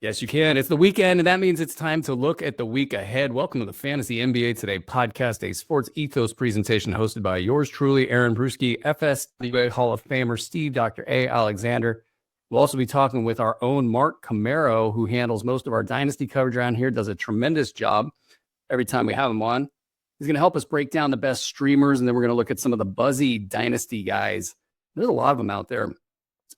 Yes, you can. It's the weekend, and that means it's time to look at the week ahead. Welcome to the Fantasy NBA Today podcast, a sports ethos presentation hosted by yours truly, Aaron Bruski, FSWA Hall of Famer Steve Dr. A. Alexander. We'll also be talking with our own Mark Camero, who handles most of our Dynasty coverage around here, does a tremendous job every time we have him on. He's going to help us break down the best streamers, and then we're going to look at some of the buzzy Dynasty guys. There's a lot of them out there.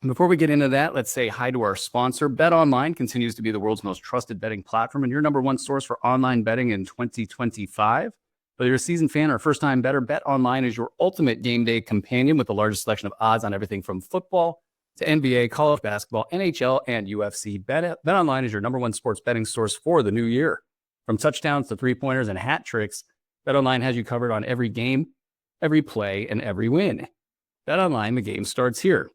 Before we get into that, let's say hi to our sponsor. BetOnline continues to be the world's most trusted betting platform and your number one source for online betting in 2025. Whether you're a seasoned fan or a first-time bettor, BetOnline is your ultimate game day companion with the largest selection of odds on everything from football to NBA, college basketball, NHL, and UFC. BetOnline is your number one sports betting source for the new year. From touchdowns to three-pointers and hat tricks, BetOnline has you covered on every game, every play, and every win. BetOnline, the game starts here.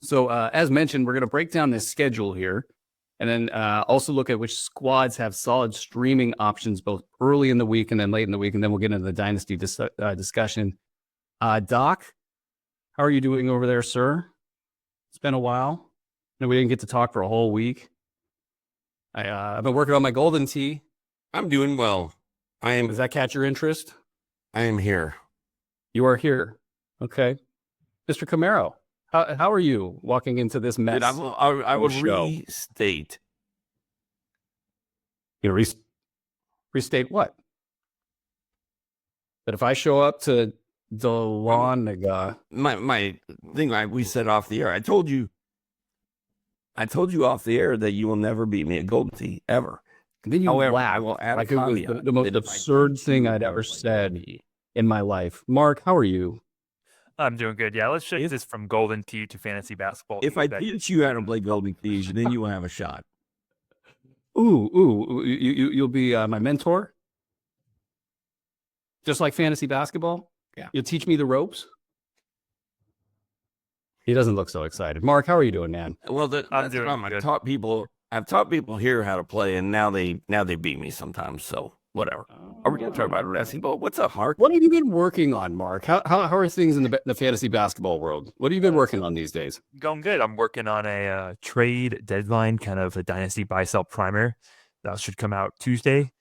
So as mentioned, we're going to break down this schedule here and then also look at which squads have solid streaming options both early in the week and then late in the week. And then we'll get into the Dynasty discussion. Doc, how are you doing over there, sir? It's been a while. No, we didn't get to talk for a whole week. I've been working on my golden tee. I'm doing well. Does that catch your interest? I am here. You are here. Okay. Mr. Camero. How are you walking into this mess? I will restate. You know, restate what? That if I show up to Dahlonega, my thing we said off the air. I told you off the air that you will never beat me at Golden Tee ever. And then you However, laugh. I will add like a it was caveat. the most absurd thing I'd ever said in my life. Mark, how are you? I'm doing good. Yeah, let's shift this from Golden Tee to fantasy basketball. If I teach you how to play Golden Tees, then you will have a shot. You'll be my mentor? Just like fantasy basketball? Yeah. You'll teach me the ropes? He doesn't look so excited. Mark, how are you doing, man? Well, that's the problem. I've taught people here how to play, and now they beat me sometimes. So whatever. Are we going to talk about basketball? What's up, Mark? What have you been working on, Mark? How are things in the fantasy basketball world? What have you been working on these days? Going good. I'm working on a trade deadline, kind of a Dynasty buy-sell primer. That should come out Tuesday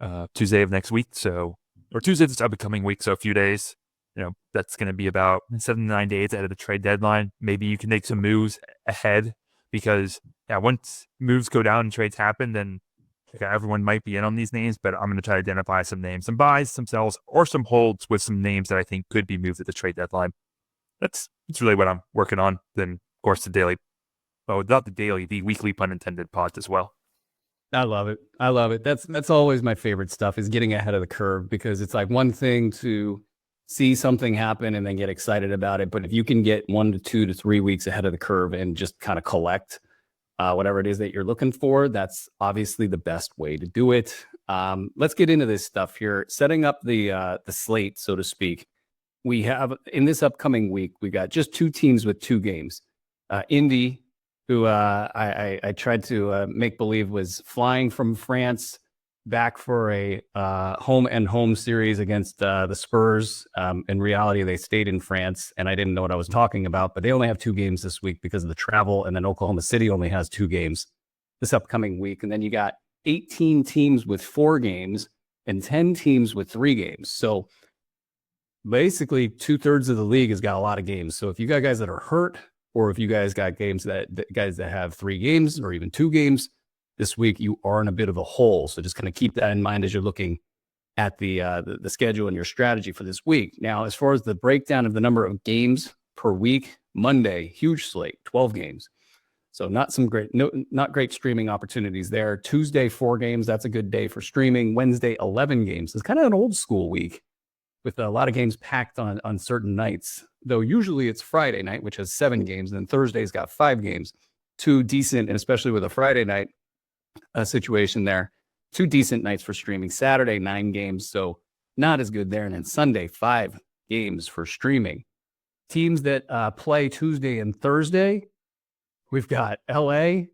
of next week. Or Tuesday this upcoming week, so a few days. You know, that's going to be about 7 to 9 days ahead of the trade deadline. Maybe you can make some moves ahead because once moves go down and trades happen, then everyone might be in on these names, but I'm going to try to identify some names, some buys, some sells, or some holds with some names that I think could be moved at the trade deadline. That's really what I'm working on. Then, of course, the weekly pun intended pods as well. I love it. That's always my favorite stuff is getting ahead of the curve because it's like one thing to see something happen and then get excited about it. But if you can get 1 to 2 to 3 weeks ahead of the curve and just kind of collect whatever it is that you're looking for, that's obviously the best way to do it. Let's get into this stuff here. Setting up the slate, so to speak. We have in this upcoming week, we got just 2 teams with 2 games. Indy, who I tried to make believe was flying from France back for a home series against the Spurs. In reality, they stayed in France, and I didn't know what I was talking about, but they only have 2 games this week because of the travel, and then Oklahoma City only has 2 games this upcoming week. And then you got 18 teams with 4 games and 10 teams with 3 games. So basically 2/3 of the league has got a lot of games. So if you got guys that are hurt, or if you guys got guys that have 3 games or even 2 games this week, you are in a bit of a hole. So just kind of keep that in mind as you're looking at the schedule and your strategy for this week. Now, as far as the breakdown of the number of games per week, Monday, huge slate, 12 games. So not great streaming opportunities there. Tuesday, 4 games. That's a good day for streaming. Wednesday, 11 games. It's kind of an old school week with a lot of games packed on certain nights, though usually it's Friday night, which has 7 games, and then Thursday's got 5 games. 2 decent, and especially with a Friday night situation there, 2 decent nights for streaming. Saturday, 9 games, so not as good there. And then Sunday, 5 games for streaming. Teams that play Tuesday and Thursday, we've got LA,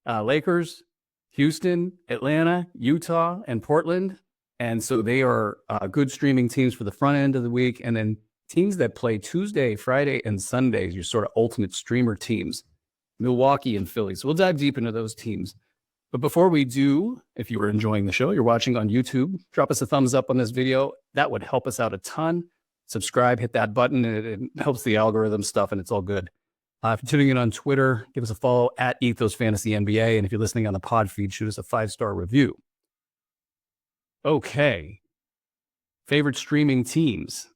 Lakers, Houston, Atlanta, Utah, and Portland. And so they are good streaming teams for the front end of the week. And then teams that play Tuesday, Friday, and Sundays, your sort of ultimate streamer teams. Milwaukee, and Philly. So we'll dive deep into those teams. But before we do, if you were enjoying the show, you're watching on YouTube, drop us a thumbs up on this video. That would help us out a ton. Subscribe, hit that button. It helps the algorithm stuff, and it's all good. If you're tuning in on Twitter, give us a follow at Ethos Fantasy NBA. And if you're listening on the pod feed, shoot us a 5-star review. Okay. Favorite streaming teams.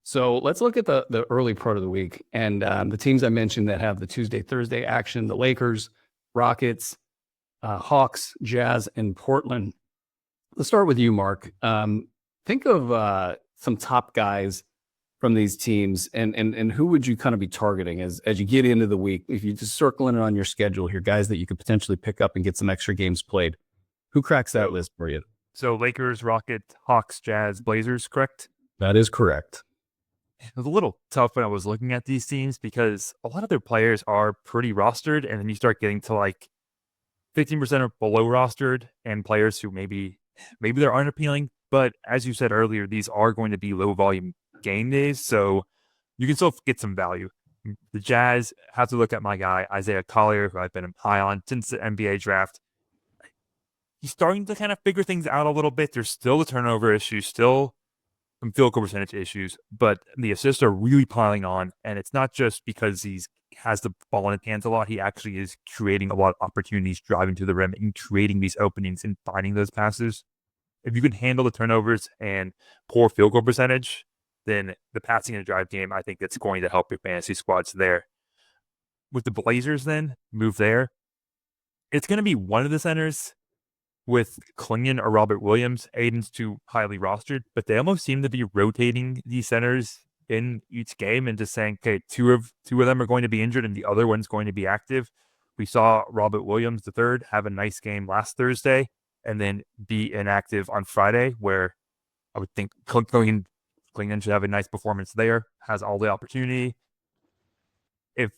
So let's look at the early part of the week. And the teams I mentioned that have the Tuesday, Thursday action, the Lakers, Rockets, Hawks, Jazz, and Portland. Let's start with you, Mark. Think of some top guys from these teams, and who would you kind of be targeting as you get into the week? If you just circling it on your schedule here, guys that you could potentially pick up and get some extra games played. Who cracks that list for you? So Lakers, Rockets, Hawks, Jazz, Blazers, correct? That is correct. It was a little tough when I was looking at these teams because a lot of their players are pretty rostered, and then you start getting to like 15% or below rostered and players who maybe they're unappealing. But as you said earlier, these are going to be low volume game days, so you can still get some value. The Jazz have to look at my guy, Isaiah Collier, who I've been high on since the NBA draft. He's starting to kind of figure things out a little bit. There's still the turnover issue, still some field goal percentage issues, but the assists are really piling on, and it's not just because he has the ball in his hands a lot. He actually is creating a lot of opportunities, driving to the rim and creating these openings and finding those passes. If you can handle the turnovers and poor field goal percentage, then the passing and drive game, I think that's going to help your fantasy squads there. With the Blazers then, move there. It's going to be one of the centers with Klingon or Robert Williams. Aiden's too highly rostered, but they almost seem to be rotating these centers in each game and just saying, okay, two of them are going to be injured and the other one's going to be active. We saw Robert Williams III have a nice game last Thursday and then be inactive on Friday, where I would think Klingon should have a nice performance there, has all the opportunity. If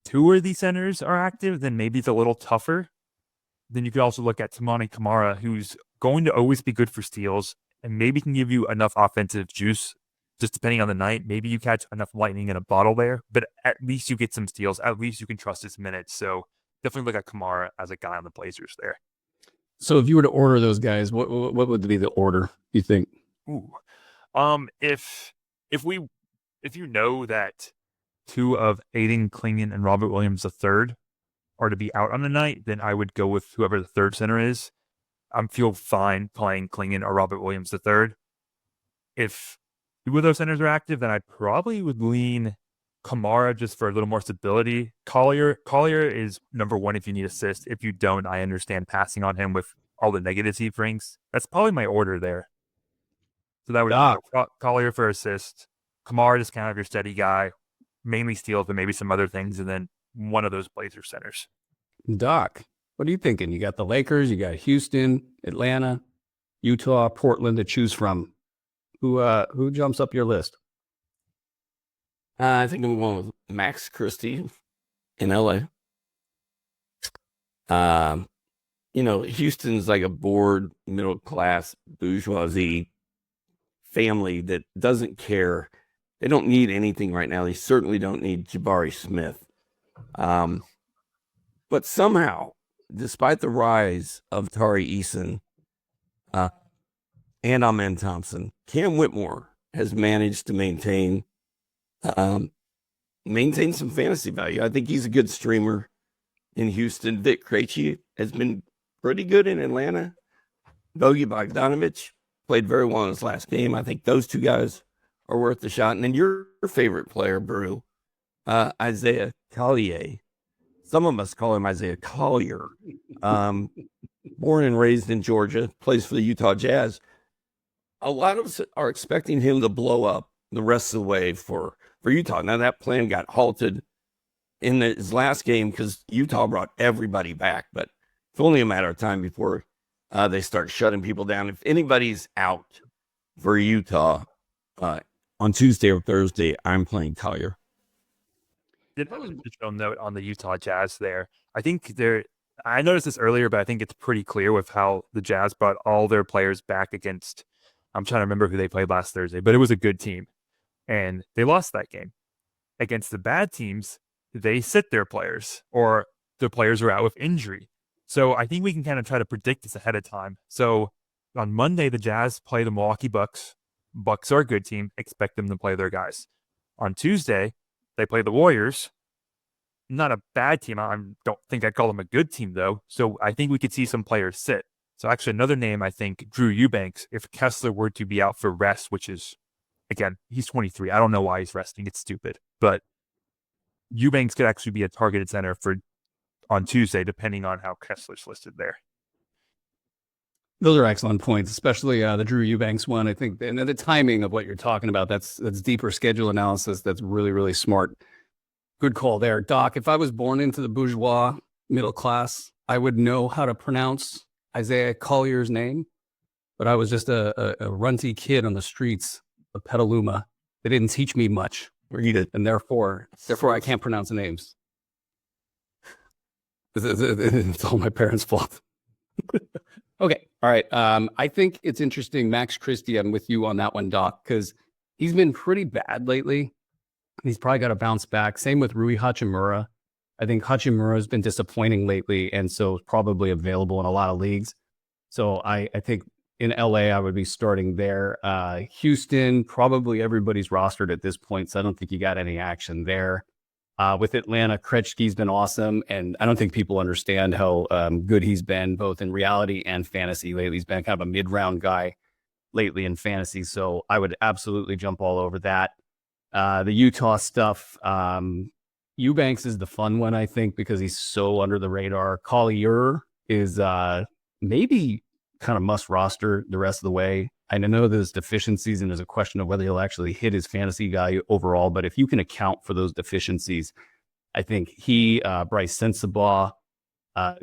two of these centers are active, then maybe it's a little tougher. Then you could also look at Tamani Kamara, who's going to always be good for steals and maybe can give you enough offensive juice, just depending on the night. Maybe you catch enough lightning in a bottle there, but at least you get some steals. At least you can trust his minutes. So definitely look at Kamara as a guy on the Blazers there. So if you were to order those guys, what would be the order, you think? Ooh. If you know that two of Aiden Klingon and Robert Williams III are to be out on the night, then I would go with whoever the third center is. I feel fine playing Klingon or Robert Williams III. If two of those centers are active, then I probably would lean Kamara just for a little more stability. Collier is number one if you need assist. If you don't, I understand passing on him with all the negatives he brings. That's probably my order there. So that would be Collier for assist. Kamara is kind of your steady guy, mainly steals, but maybe some other things, and then one of those Blazer centers. Doc, what are you thinking? You got the Lakers, you got Houston, Atlanta, Utah, Portland to choose from. Who jumps up your list? I think I'm going with Max Christie in LA. Houston's like a bored, middle class, bourgeoisie family that doesn't care. They don't need anything right now. They certainly don't need Jabari Smith. But somehow, despite the rise of Tari Eason and Amen Thompson, Cam Whitmore has managed to maintain some fantasy value. I think he's a good streamer in Houston. Vic Krejci has been pretty good in Atlanta. Bogey Bogdanovich played very well in his last game. I think those two guys are worth the shot. And then your favorite player, Brew, Isaiah Collier. Some of us call him Isaiah Collier. Born and raised in Georgia, plays for the Utah Jazz. A lot of us are expecting him to blow up the rest of the way for Utah. Now, that plan got halted in his last game because Utah brought everybody back, but it's only a matter of time before they start shutting people down. If anybody's out for Utah on Tuesday or Thursday, I'm playing Collier. Did have an additional note on the Utah Jazz there. I noticed this earlier, but I think it's pretty clear with how the Jazz brought all their players back against, I'm trying to remember who they played last Thursday, but it was a good team. And they lost that game. Against the bad teams, they sit their players or their players are out with injury. So I think we can kind of try to predict this ahead of time. So on Monday, the Jazz play the Milwaukee Bucks. Bucks are a good team. Expect them to play their guys. On Tuesday, they play the Warriors. Not a bad team. I don't think I'd call them a good team, though. So I think we could see some players sit. So actually another name, I think, Drew Eubanks, if Kessler were to be out for rest, which is, again, he's 23. I don't know why he's resting. It's stupid. But Eubanks could actually be a targeted center on Tuesday, depending on how Kessler's listed there. Those are excellent points, especially the Drew Eubanks one. I think, and the timing of what you're talking about, that's deeper schedule analysis. That's really, really smart. Good call there. Doc, if I was born into the bourgeois middle class, I would know how to pronounce Isaiah Collier's name, but I was just a runty kid on the streets of Petaluma. They didn't teach me much, and therefore I can't pronounce the names. It's all my parents' fault. Okay. All right. I think it's interesting. Max Christie, I'm with you on that one, Doc, because he's been pretty bad lately. He's probably got to bounce back. Same with Rui Hachimura. I think Hachimura has been disappointing lately, and so probably available in a lot of leagues. So I think in LA, I would be starting there. Houston, probably everybody's rostered at this point, so I don't think you got any action there. With Atlanta, Krejci's been awesome, and I don't think people understand how good he's been, both in reality and fantasy lately. He's been kind of a mid-round guy lately in fantasy, so I would absolutely jump all over that. The Utah stuff, Eubanks is the fun one, I think, because he's so under the radar. Collier is maybe kind of must roster the rest of the way. I know there's deficiencies, and there's a question of whether he'll actually hit his fantasy value overall. But if you can account for those deficiencies, I think he, Bryce Sensabaugh,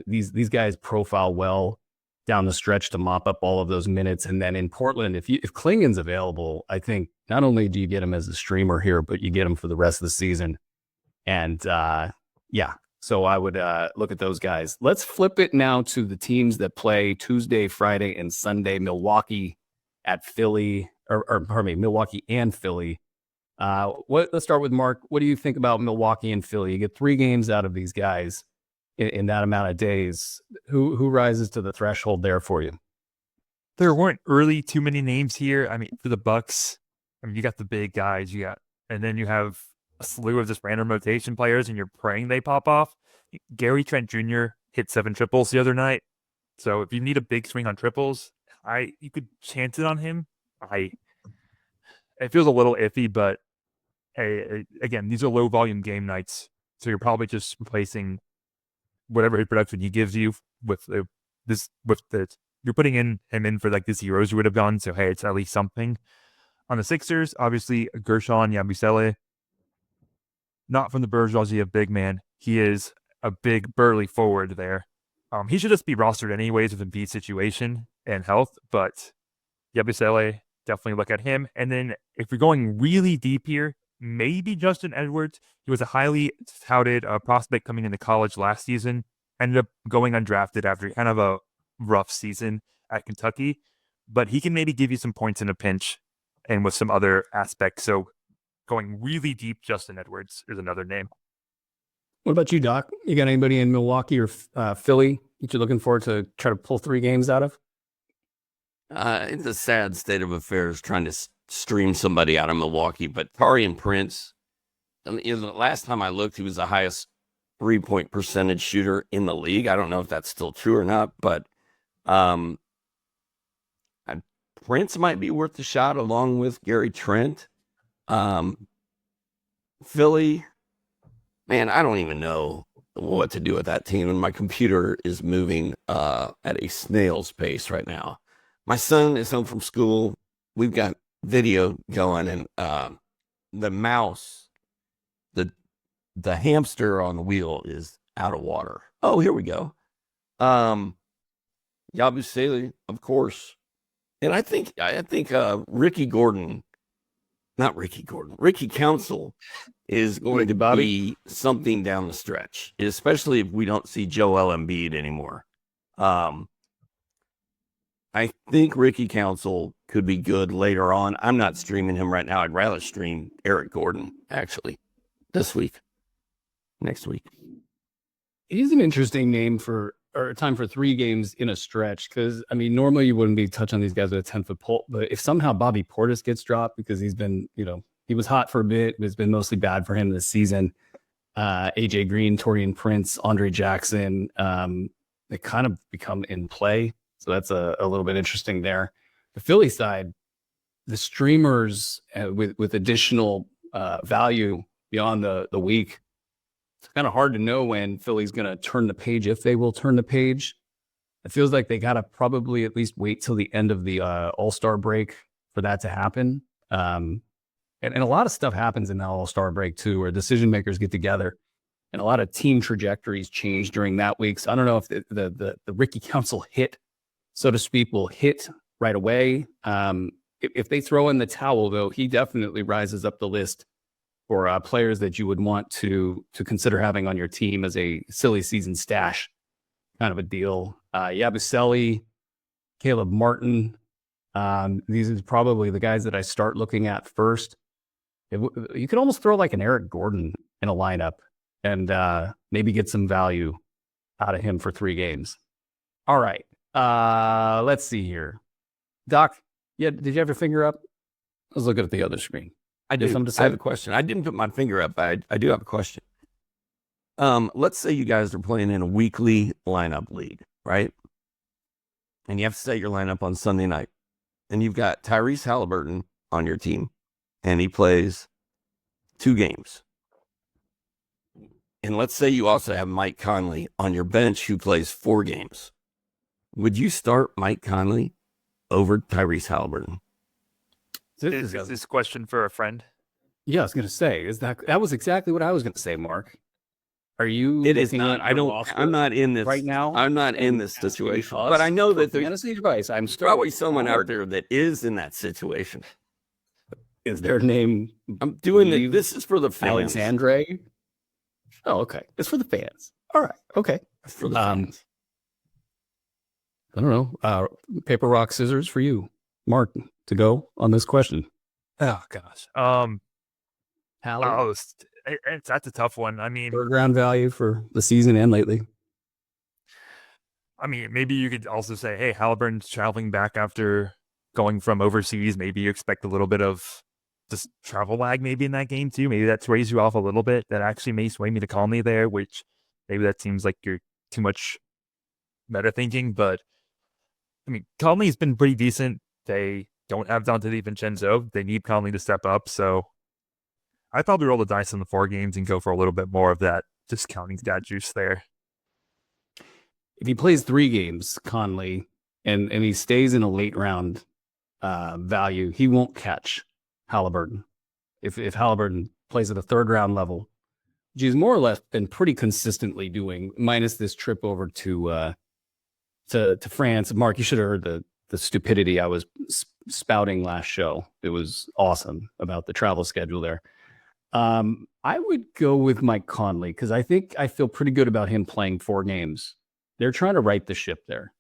these guys profile well down the stretch to mop up all of those minutes. And then in Portland, if Klingon's available, I think not only do you get him as a streamer here, but you get him for the rest of the season. And so I would look at those guys. Let's flip it now to the teams that play Tuesday, Friday, and Sunday. Milwaukee at Philly, or pardon me, Milwaukee and Philly. Let's start with Mark. What do you think about Milwaukee and Philly? You get 3 games out of these guys in that amount of days. Who rises to the threshold there for you? There weren't really too many names here. I mean, for the Bucks, you got the big guys, and then you have a slew of just random rotation players, and you're praying they pop off. Gary Trent Jr. hit 7 triples the other night. So if you need a big swing on triples, you could chance it on him. It feels a little iffy, but hey, again, these are low volume game nights, so you're probably just replacing whatever production he gives you with you're putting him in for like the zeros you would have done. So hey, it's at least something. On the Sixers, obviously Gershon Yabusele, not from the bourgeoisie of big man. He is a big burly forward there. He should just be rostered anyways with Embiid's situation and health, but Yabusele, definitely look at him. And then if you're going really deep here, maybe Justin Edwards. He was a highly touted prospect coming into college last season, ended up going undrafted after kind of a rough season at Kentucky, but he can maybe give you some points in a pinch and with some other aspects. So going really deep, Justin Edwards is another name. What about you, Doc? You got anybody in Milwaukee or Philly that you're looking forward to try to pull 3 games out of? It's a sad state of affairs trying to stream somebody out of Milwaukee, but Taurean Prince, the last time I looked, he was the highest 3-point percentage shooter in the league. I don't know if that's still true or not, but Prince might be worth the shot along with Gary Trent. Philly, man, I don't even know what to do with that team, and my computer is moving at a snail's pace right now. My son is home from school. We've got video going, and the mouse, the hamster on the wheel is out of water. Oh, here we go. Yabusele, of course. And I think Ricky Council is going to be something down the stretch, especially if we don't see Joel Embiid anymore. I think Ricky Council could be good later on. I'm not streaming him right now. I'd rather stream Eric Gordon, actually, this week. next week. He's an interesting name for or time for 3 games in a stretch because I mean normally you wouldn't be touching these guys with a 10-foot pole, but if somehow Bobby Portis gets dropped because he's been he was hot for a bit, but it's been mostly bad for him this season. AJ Green, Torian Prince, Andre Jackson, they kind of become in play, so that's a little bit interesting there. The Philly side, the streamers with additional value beyond the week. It's kind of hard to know when Philly's going to turn the page, if they will turn the page. It feels like they got to probably at least wait till the end of the All-Star break for that to happen. And a lot of stuff happens in that All-Star break too, where decision makers get together and a lot of team trajectories change during that week. So I don't know if the Ricky Council hit, so to speak, will hit right away. If they throw in the towel, though, he definitely rises up the list for players that you would want to consider having on your team as a silly season stash kind of a deal. Yabusele, Caleb Martin. These are probably the guys that I start looking at first. You could almost throw like an Eric Gordon in a lineup and maybe get some value out of him for 3 games. All right. Let's see here. Doc, did you have your finger up? Let's look at the other screen. I do. I have a question. I didn't put my finger up, but I do have a question. Let's say you guys are playing in a weekly lineup league, right? And you have to set your lineup on Sunday night. And you've got Tyrese Halliburton on your team, and he plays 2 games. And let's say you also have Mike Conley on your bench who plays 4 games. Would you start Mike Conley over Tyrese Halliburton? Is this question for a friend? Yeah, I was going to say, that was exactly what I was going to say, Mark. Are you? It is not. I'm not in this right now. I'm not in this situation, but I know that there's fantasy advice. I'm probably someone out there that is in that situation. Is their name? I'm doing this is for the fans. Alexandre. Oh, okay. It's for the fans. All right. Okay. It's for the fans. I don't know. Paper, rock, scissors for you, Mark, to go on this question. Oh gosh. That's a tough one. I mean, 3rd round value for the season and lately. I mean, maybe you could also say, hey, Halliburton's traveling back after going from overseas. Maybe you expect a little bit of just travel lag maybe in that game too. Maybe that sways you off a little bit. That actually may sway me to Conley there, which maybe that seems like you're too much meta thinking. But I mean, Conley's been pretty decent. They don't have Dante DiVincenzo. They need Conley to step up. So I'd probably roll the dice on the 4 games and go for a little bit more of that discounting stat juice there. If he plays 3 games, Conley, and he stays in a late round value, he won't catch Halliburton. If Halliburton plays at a 3rd round level, which he's more or less been pretty consistently doing, minus this trip over to France. Mark, you should have heard the stupidity I was spouting last show. It was awesome about the travel schedule there. I would go with Mike Conley because I feel pretty good about him playing 4 games. They're trying to right the ship there,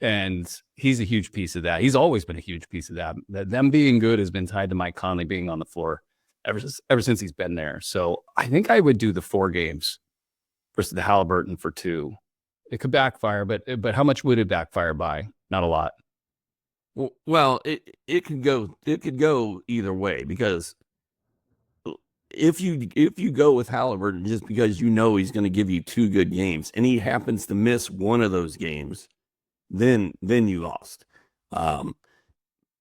and he's a huge piece of that. He's always been a huge piece of that. Them being good has been tied to Mike Conley being on the floor ever since he's been there. So I think I would do the 4 games versus the Halliburton for 2. It could backfire, but how much would it backfire by? Not a lot. Well, it could go either way, because if you go with Halliburton just because you know he's going to give you 2 good games and he happens to miss one of those games, then you lost.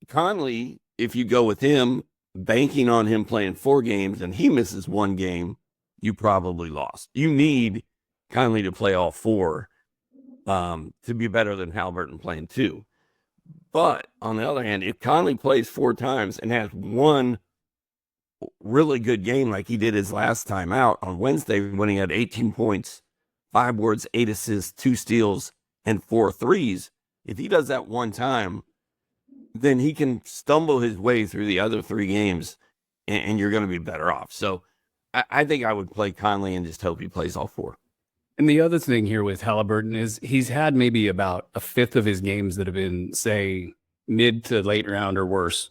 Conley, if you go with him, banking on him playing 4 games and he misses 1 game, you probably lost. You need Conley to play all 4 to be better than Halliburton playing 2. But on the other hand, if Conley plays 4 times and has 1 really good game like he did his last time out on Wednesday when he had 18 points, 5 boards, 8 assists, 2 steals, and 4 threes, if he does that 1 time, then he can stumble his way through the other 3 games and you're going to be better off. So I think I would play Conley and just hope he plays all 4. And the other thing here with Halliburton is he's had maybe about a 5th of his games that have been, say, mid to late round or worse.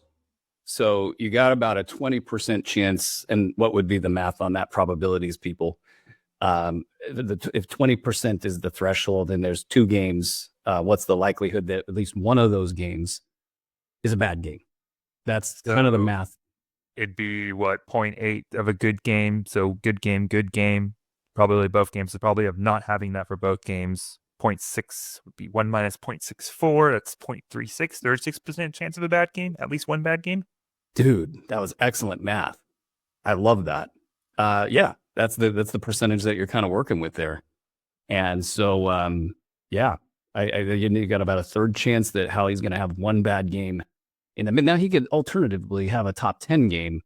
So you got about a 20% chance, and what would be the math on that, probabilities, people, If 20% is the threshold and there's 2 games, what's the likelihood that at least one of those games is a bad game? That's kind of the math. It'd be what, 0.8 of a good game. So good game, good game. Probably both games. So probably of not having that for both games. 0.6 would be 1 minus 0.64. That's 0.36. 36% chance of a bad game. At least one bad game. Dude, that was excellent math. I love that. Yeah, that's the percentage that you're kind of working with there. And so, yeah, you got about a third chance that Halley's going to have one bad game. Now he could alternatively have a top 10 game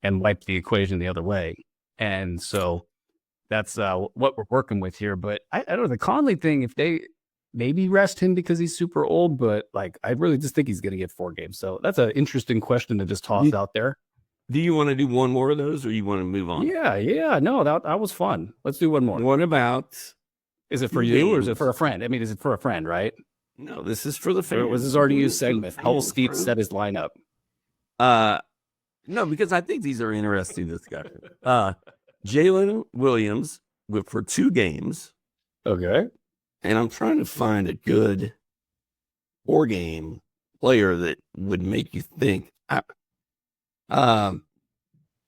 and wipe the equation the other way. And so that's what we're working with here. But I don't know, the Conley thing, if they maybe rest him because he's super old, but like I really just think he's going to get 4 games. So that's an interesting question to just toss out there. Do you want to do one more of those, or you want to move on? Yeah. No, that was fun. Let's do one more. What about? Is it for you or is it for a friend? I mean, is it for a friend, right? No, this is for the fans. Or was this already used segment? Help Steve set his lineup. No, because I think these are interesting discussions. Jalen Williams for 2 games. Okay. And I'm trying to find a good 4-game player that would make you think. I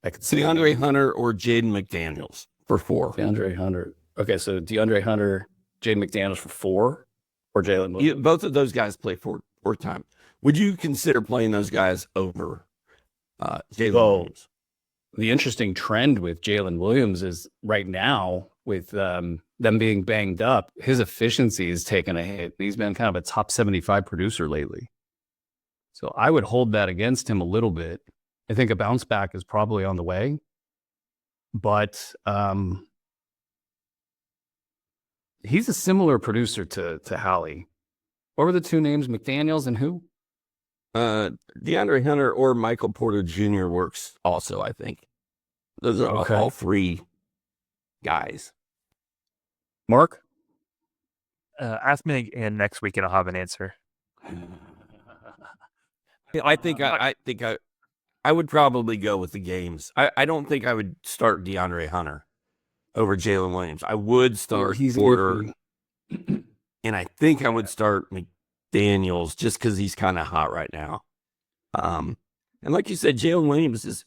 could see DeAndre Hunter or Jaden McDaniels for 4. DeAndre Hunter. Okay, so DeAndre Hunter, Jaden McDaniels for 4, or Jalen Williams. Both of those guys play 4 times. Would you consider playing those guys over Jalen Williams? The interesting trend with Jalen Williams is right now with them being banged up, his efficiency is taking a hit. He's been kind of a top 75 producer lately. So I would hold that against him a little bit. I think a bounce back is probably on the way, but he's a similar producer to Halley. What were the 2 names? McDaniels and who? DeAndre Hunter or Michael Porter Jr. works also, I think. Those are all 3 guys. Mark? Ask me again next week and I'll have an answer. I think I would probably go with the games. I don't think I would start DeAndre Hunter over Jalen Williams. I would start Porter, and I think I would start McDaniels just because he's kind of hot right now. And like you said, Jalen Williams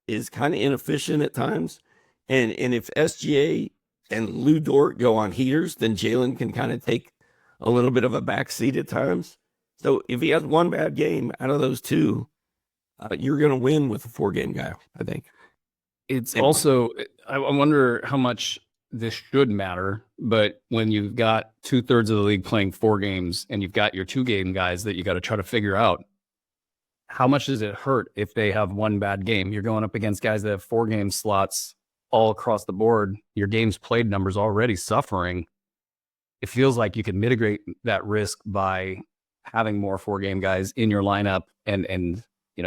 is kind of inefficient at times. And if SGA and Lou Dort go on heaters, then Jalen can kind of take a little bit of a back seat at times. So if he has one bad game out of those 2, you're going to win with a 4-game guy, I think. It's also, I wonder how much this should matter, but when you've got 2/3 of the league playing 4 games and you've got your 2-game guys that you got to try to figure out, how much does it hurt if they have one bad game? You're going up against guys that have 4-game slots all across the board. Your games played numbers already suffering. It feels like you can mitigate that risk by having more 4-game guys in your lineup and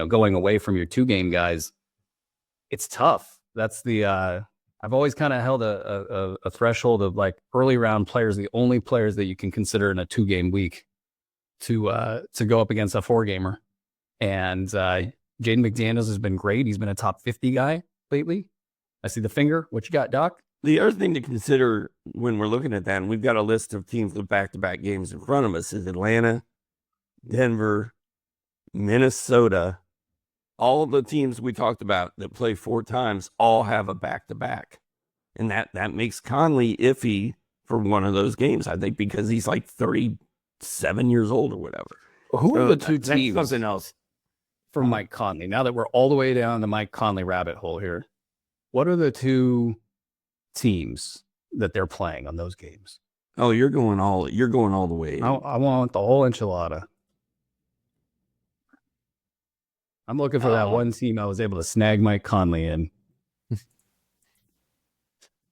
going away from your 2-game guys. It's tough. That's the I've always kind of held a threshold of like early round players, the only players that you can consider in a 2-game week to go up against a 4-gamer. And Jaden McDaniels has been great. He's been a top 50 guy lately. I see the finger. What you got, Doc? The other thing to consider when we're looking at that, and we've got a list of teams with back-to-back games in front of us, is Atlanta, Denver, Minnesota. All of the teams we talked about that play 4 times all have a back-to-back. And that makes Conley iffy for one of those games, I think, because he's like 37 years old or whatever. Who are the 2 teams? Something else for Mike Conley. Now that we're all the way down the Mike Conley rabbit hole here, what are the 2 teams that they're playing on those games? Oh, you're going all the way. I want the whole enchilada. I'm looking for that one team I was able to snag Mike Conley in.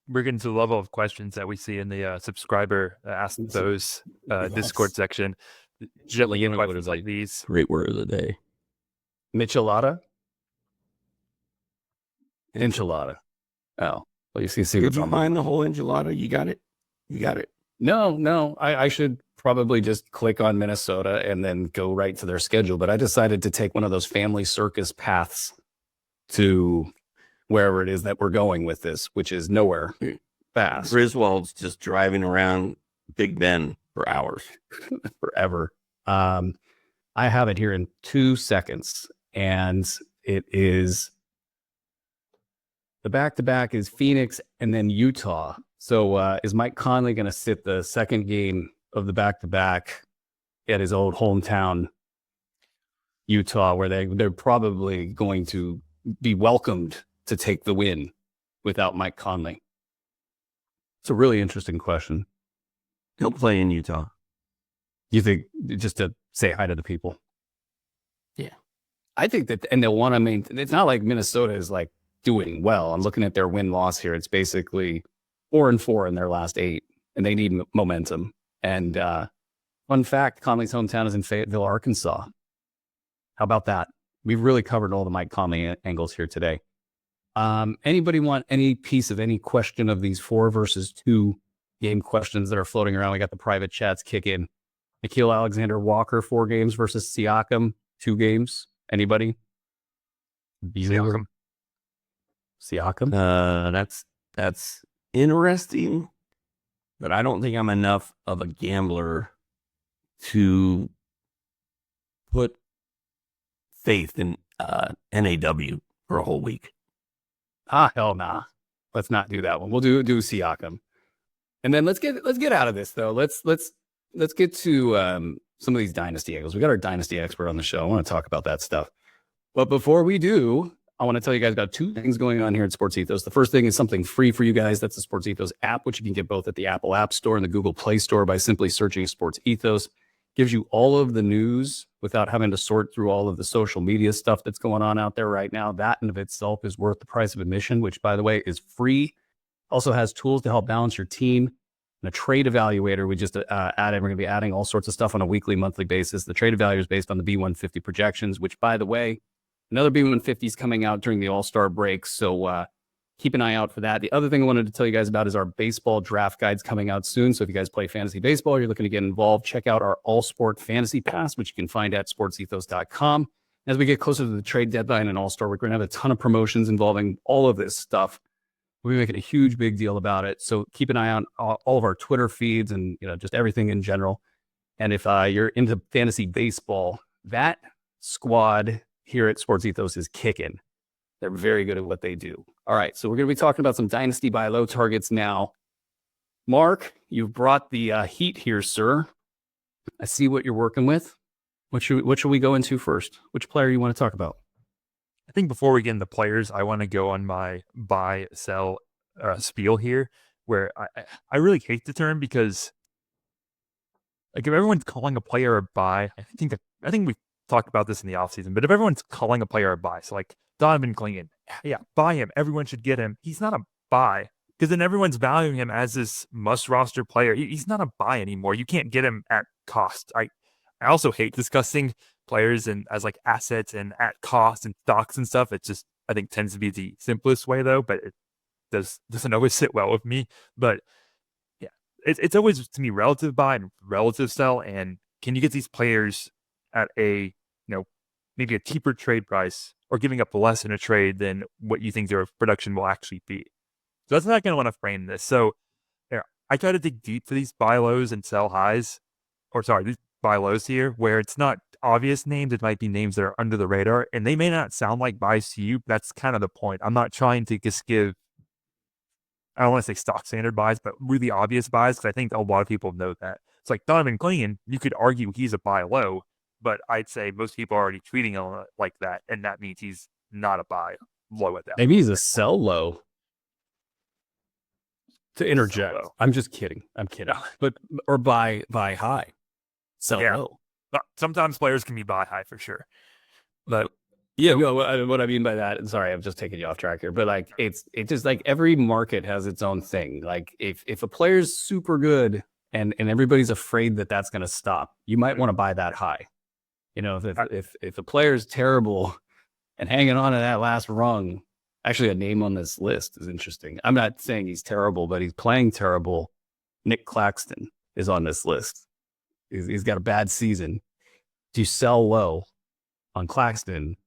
We're getting to the level of questions that we see in the subscriber ask those Discord section. Gently get questions like these. Great word of the day. Michelada? Enchilada. Oh, well, you see. Did you find the whole enchilada? You got it? You got it. No. I should probably just click on Minnesota and then go right to their schedule. But I decided to take one of those family circus paths to wherever it is that we're going with this, which is nowhere. fast. Griswold's just driving around Big Ben for hours. Forever. I have it here in 2 seconds, and it is the back-to-back is Phoenix and then Utah. So is Mike Conley going to sit the second game of the back-to-back at his old hometown, Utah, where they're probably going to be welcomed to take the win without Mike Conley? It's a really interesting question. He'll play in Utah. You think, just to say hi to the people? Yeah. I think that, and they'll want to maintain. It's not like Minnesota is like doing well. I'm looking at their win-loss here. It's basically 4-4 in their last 8, and they need momentum. And fun fact, Conley's hometown is in Fayetteville, Arkansas. How about that? We've really covered all the Mike Conley angles here today. Anybody want any piece of any question of these 4 versus 2 game questions that are floating around? We got the private chats kick in. Nickeil Alexander-Walker, 4 games versus Siakam, 2 games. Anybody? Siakam. That's interesting, but I don't think I'm enough of a gambler to put faith in NAW for a whole week. Hell nah. Let's not do that one. We'll do Siakam. And then let's get out of this though. Let's get to some of these dynasty angles. We got our dynasty expert on the show. I want to talk about that stuff. But before we do, I want to tell you guys about 2 things going on here at Sports Ethos. The first thing is something free for you guys. That's the Sports Ethos app, which you can get both at the Apple App Store and the Google Play Store by simply searching Sports Ethos. Gives you all of the news without having to sort through all of the social media stuff that's going on out there right now. That in of itself is worth the price of admission, which, by the way, is free. Also has tools to help balance your team. And a trade evaluator, we just added. We're going to be adding all sorts of stuff on a weekly, monthly basis. The trade evaluator is based on the B150 projections, which, by the way, another B150 is coming out during the All-Star break. So keep an eye out for that. The other thing I wanted to tell you guys about is our baseball draft guides coming out soon. So if you guys play fantasy baseball, you're looking to get involved, check out our All-Sport Fantasy Pass, which you can find at sportsethos.com. As we get closer to the trade deadline and All-Star, we're going to have a ton of promotions involving all of this stuff. We're making a huge, big deal about it. So keep an eye on all of our Twitter feeds and just everything in general. And if you're into fantasy baseball, that squad here at Sports Ethos is kicking. They're very good at what they do. All right, so we're going to be talking about some dynasty buy low targets now. Mark, you've brought the heat here, sir. I see what you're working with. What should we go into first? Which player you want to talk about? I think before we get into players, I want to go on my buy, sell spiel here, where I really hate the term because, like, if everyone's calling a player a buy, I think we've talked about this in the offseason, but if everyone's calling a player a buy, so like Donovan Clingan, yeah, buy him. Everyone should get him. He's not a buy because then everyone's valuing him as this must roster player. He's not a buy anymore. You can't get him at cost. I also hate discussing players and as like assets and at cost and stocks and stuff. It just, I think, tends to be the simplest way though, but it doesn't always sit well with me. But yeah, it's always to me relative buy and relative sell. And can you get these players at a maybe a cheaper trade price or giving up less in a trade than what you think their production will actually be? So that's not going to want to frame this. So I try to dig deep for these buy lows and sell highs, these buy lows here, where it's not obvious names. It might be names that are under the radar, and they may not sound like buys to you. That's kind of the point. I'm not trying to just give, I don't want to say stock standard buys, but really obvious buys, because I think a lot of people know that. It's like Donovan Clingan, you could argue he's a buy low, but I'd say most people are already treating him like that, and that means he's not a buy low at that. Maybe he's a sell low. To interject, I'm just kidding. I'm kidding. But or buy high, sell low. Sometimes players can be buy high for sure. But yeah, what I mean by that, and sorry, I'm just taking you off track here, but like it's just like every market has its own thing. Like if a player's super good and everybody's afraid that that's going to stop, you might want to buy that high. If a player's terrible and hanging on to that last rung, actually a name on this list is interesting. I'm not saying he's terrible, but he's playing terrible. Nick Claxton is on this list. He's got a bad season. Do you sell low on Claxton?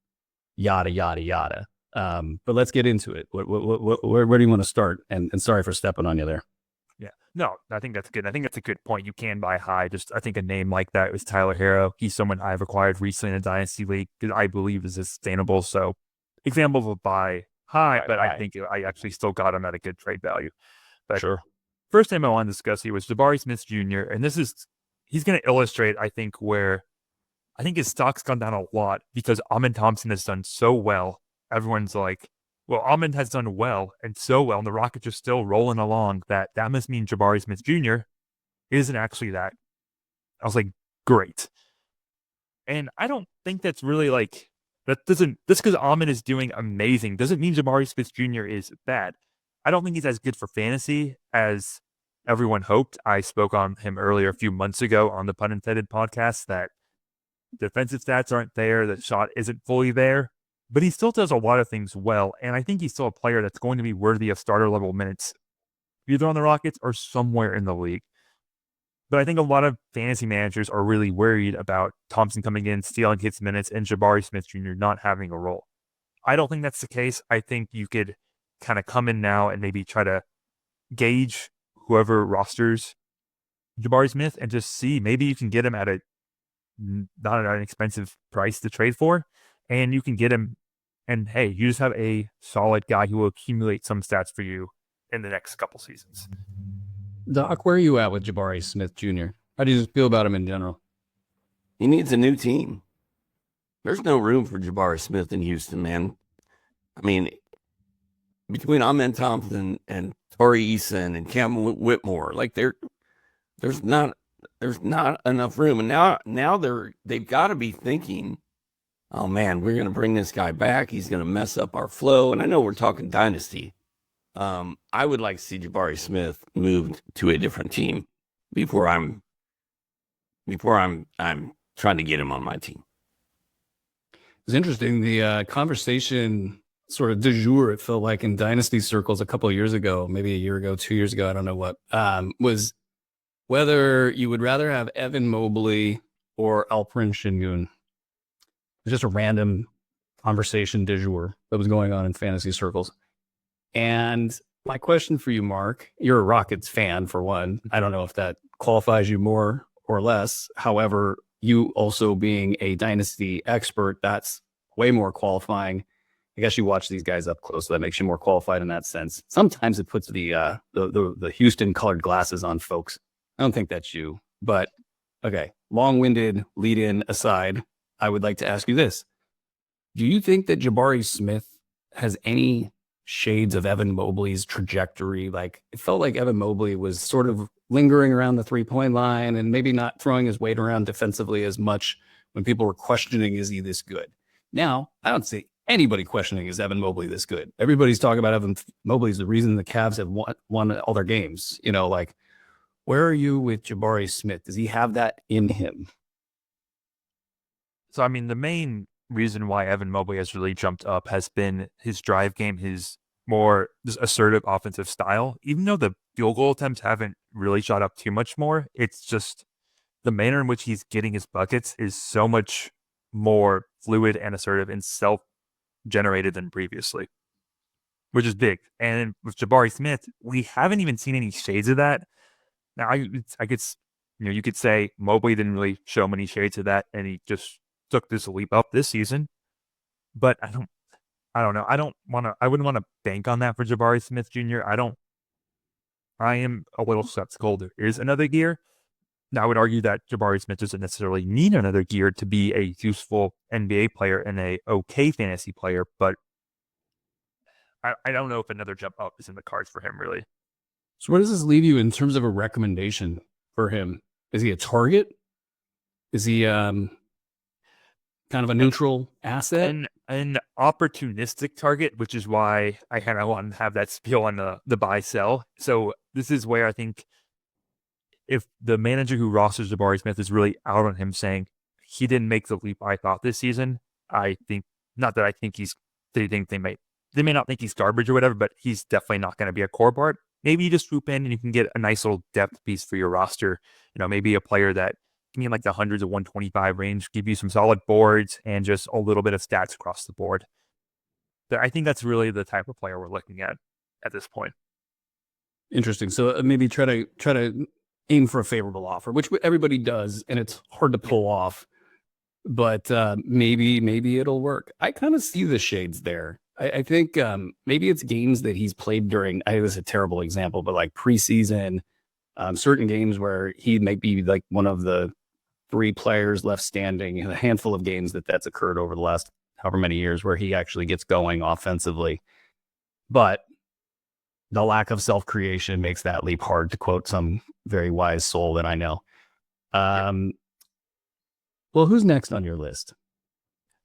Yada, yada, yada. But let's get into it. Where do you want to start? And sorry for stepping on you there. Yeah. No, I think that's good. I think that's a good point. You can buy high. Just I think a name like that was Tyler Harrow. He's someone I've acquired recently in a Dynasty League that I believe is sustainable. So example of a buy high, but I think I actually still got him at a good trade value. But Sure. first name I wanted to discuss here was Jabari Smith Jr. And he's going to illustrate, I think, where I think his stock's gone down a lot because Amin Thompson has done so well. Everyone's like, well, Amin has done well and so well, and the Rockets are still rolling along. That must mean Jabari Smith Jr. isn't actually that. I was like, great. And I don't think that's really like, just because Amin is doing amazing doesn't mean Jabari Smith Jr. is bad. I don't think he's as good for fantasy as everyone hoped. I spoke on him earlier a few months ago on the Pun Intended podcast that defensive stats aren't there, the shot isn't fully there, but he still does a lot of things well, and I think he's still a player that's going to be worthy of starter-level minutes, either on the Rockets or somewhere in the league. But I think a lot of fantasy managers are really worried about Thompson coming in, stealing his minutes, and Jabari Smith Jr. not having a role. I don't think that's the case. I think you could kind of come in now and maybe try to gauge whoever rosters Jabari Smith and just see maybe you can get him at not an expensive price to trade for, and you can get him, and hey, you just have a solid guy who will accumulate some stats for you in the next couple seasons. Doc, where are you at with Jabari Smith Jr.? How do you feel about him in general? He needs a new team. There's no room for Jabari Smith in Houston, man. I mean, between Amin Thompson and Torrey Eason and Cam Whitmore, like there's not enough room. And now they've got to be thinking, oh man, we're going to bring this guy back. He's going to mess up our flow. And I know we're talking Dynasty. I would like to see Jabari Smith moved to a different team before I'm trying to get him on my team. It's interesting. The conversation sort of du jour, it felt like in Dynasty circles a couple of years ago, maybe a year ago, 2 years ago, I don't know what, was whether you would rather have Evan Mobley or Alperen Şengün. It's just a random conversation du jour that was going on in fantasy circles. And my question for you, Mark, you're a Rockets fan for one. I don't know if that qualifies you more or less. However, you also being a Dynasty expert, that's way more qualifying. I guess you watch these guys up close, so that makes you more qualified in that sense. Sometimes it puts the Houston colored glasses on folks. I don't think that's you, but okay. Long-winded lead-in aside, I would like to ask you this. Do you think that Jabari Smith has any shades of Evan Mobley's trajectory? Like, it felt like Evan Mobley was sort of lingering around the three-point line and maybe not throwing his weight around defensively as much when people were questioning, is he this good? Now, I don't see anybody questioning, is Evan Mobley this good? Everybody's talking about Evan Mobley's the reason the Cavs have won all their games. You know, like, where are you with Jabari Smith? Does he have that in him? So, I mean, the main reason why Evan Mobley has really jumped up has been his drive game, his more just assertive offensive style. Even though the field goal attempts haven't really shot up too much more, it's just the manner in which he's getting his buckets is so much more fluid and assertive and self-generated than previously, which is big. And with Jabari Smith, we haven't even seen any shades of that. Now, I guess, you could say Mobley didn't really show many shades of that, and he just took this leap up this season. But I don't know. I wouldn't want to bank on that for Jabari Smith Jr. I am a little skeptical there is another gear. Now, I would argue that Jabari Smith doesn't necessarily need another gear to be a useful NBA player and a okay fantasy player, but I don't know if another jump up is in the cards for him, really. So where does this leave you in terms of a recommendation for him? Is he a target? Is he kind of a neutral asset? An opportunistic target, which is why I kind of want to have that spiel on the buy-sell. So this is where I think if the manager who rosters Jabari Smith is really out on him saying he didn't make the leap I thought this season, I think, not that I think they may not think he's garbage or whatever, but he's definitely not going to be a core part. Maybe you just swoop in and you can get a nice little depth piece for your roster. Maybe a player that can be in like the hundreds of 125 range, give you some solid boards and just a little bit of stats across the board. I think that's really the type of player we're looking at this point. Interesting. So maybe try to aim for a favorable offer, which everybody does, and it's hard to pull off. But maybe it'll work. I kind of see the shades there. I think maybe it's games that he's played during. I think this is a terrible example, but like preseason, certain games where he might be like one of the 3 players left standing in a handful of games that's occurred over the last however many years where he actually gets going offensively. But the lack of self-creation makes that leap hard, to quote some very wise soul that I know. Well, who's next on your list?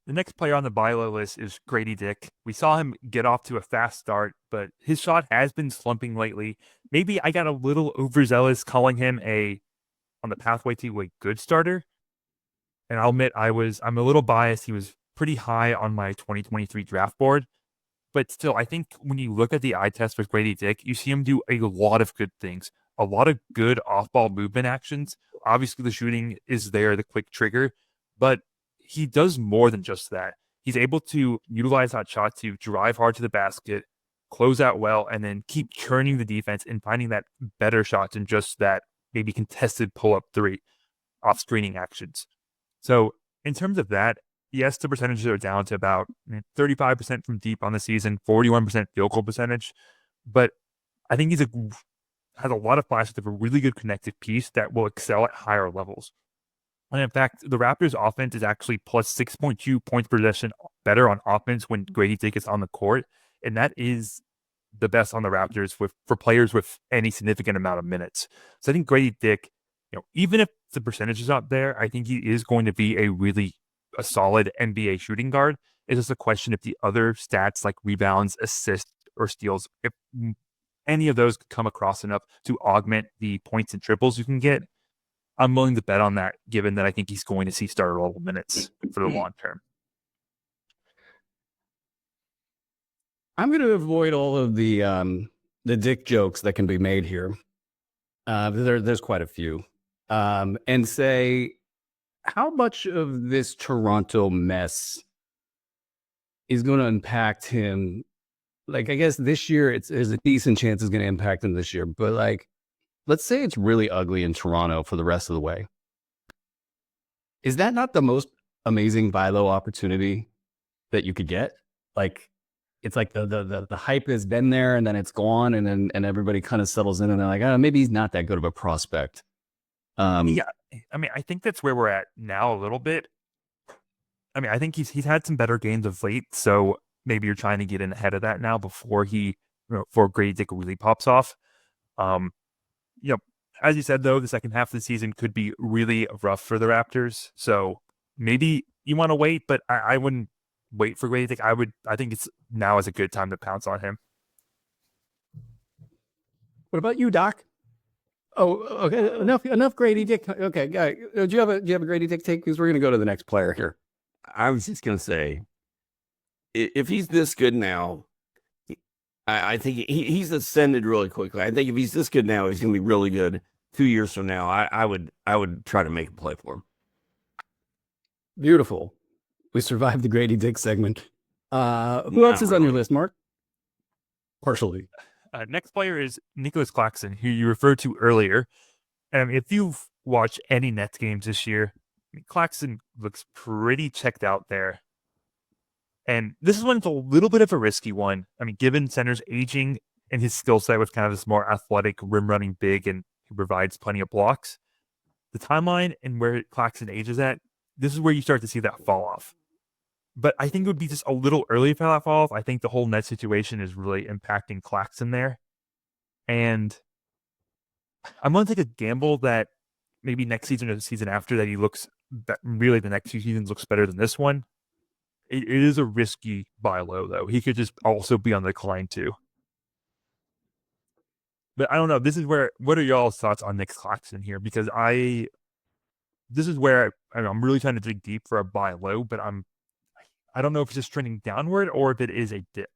The next player on the buy low list is Grady Dick. We saw him get off to a fast start, but his shot has been slumping lately. Maybe I got a little overzealous calling him on the pathway to a good starter. And I'll admit I'm a little biased. He was pretty high on my 2023 draft board. But still, I think when you look at the eye test with Grady Dick, you see him do a lot of good things, a lot of good off-ball movement actions. Obviously, the shooting is there, the quick trigger, but he does more than just that. He's able to utilize that shot to drive hard to the basket, close out well, and then keep churning the defense and finding that better shot than just that maybe contested pull-up 3 off screening actions. So in terms of that, yes, the percentages are down to about 35% from deep on the season, 41% field goal percentage, but I think has a lot of flashes of a really good connected piece that will excel at higher levels. And in fact, the Raptors' offense is actually plus 6.2 points per possession better on offense when Grady Dick is on the court, and that is the best on the Raptors for players with any significant amount of minutes. So I think Grady Dick, even if the percentage is not there, I think he is going to be a solid NBA shooting guard. It's just a question if the other stats like rebounds, assists, or steals, if any of those come across enough to augment the points and triples you can get, I'm willing to bet on that, given that I think he's going to see starter level minutes for the long term. I'm going to avoid all of the dick jokes that can be made here. There's quite a few, and say, how much of this Toronto mess is going to impact him? Like, I guess this year there's a decent chance it's going to impact him this year, but like, let's say it's really ugly in Toronto for the rest of the way. Is that not the most amazing buy low opportunity that you could get? Like, it's like the hype has been there and then it's gone, and everybody kind of settles in and they're like, oh, maybe he's not that good of a prospect. Yeah, I mean, I think that's where we're at now a little bit. I mean, I think he's had some better games of late, so maybe you're trying to get in ahead of that now before before Grady Dick really pops off. As you said, though, the second half of the season could be really rough for the Raptors. So maybe you want to wait, but I wouldn't wait for Grady Dick. I think now is a good time to pounce on him. What about you, Doc? Oh, okay. Enough Grady Dick. Okay, guy, do you have a Grady Dick take? Because we're going to go to the next player here. I was just going to say, if he's this good now, I think he's ascended really quickly. I think if he's this good now, he's going to be really good 2 years from now. I would try to make a play for him. Beautiful. We survived the Grady Dick segment. Who else is on your list, Mark? Partially. Next player is Nicholas Claxton, who you referred to earlier. If you've watched any Nets games this year, Claxton looks pretty checked out there. And this is one that's a little bit of a risky one. I mean, given center's aging and his skill set with kind of this more athletic, rim-running big and who provides plenty of blocks, the timeline and where Claxton ages at, this is where you start to see that fall off. But I think it would be just a little early for that fall off. I think the whole net situation is really impacting Claxton there. And I'm going to take a gamble that maybe next season or the season after that really the next 2 seasons looks better than this one. It is a risky buy low, though. He could just also be on the decline, too. But I don't know. This is what are y'all's thoughts on Nick Claxton here? Because this is where I'm really trying to dig deep for a buy low, but I don't know if it's just trending downward or if it is a dip.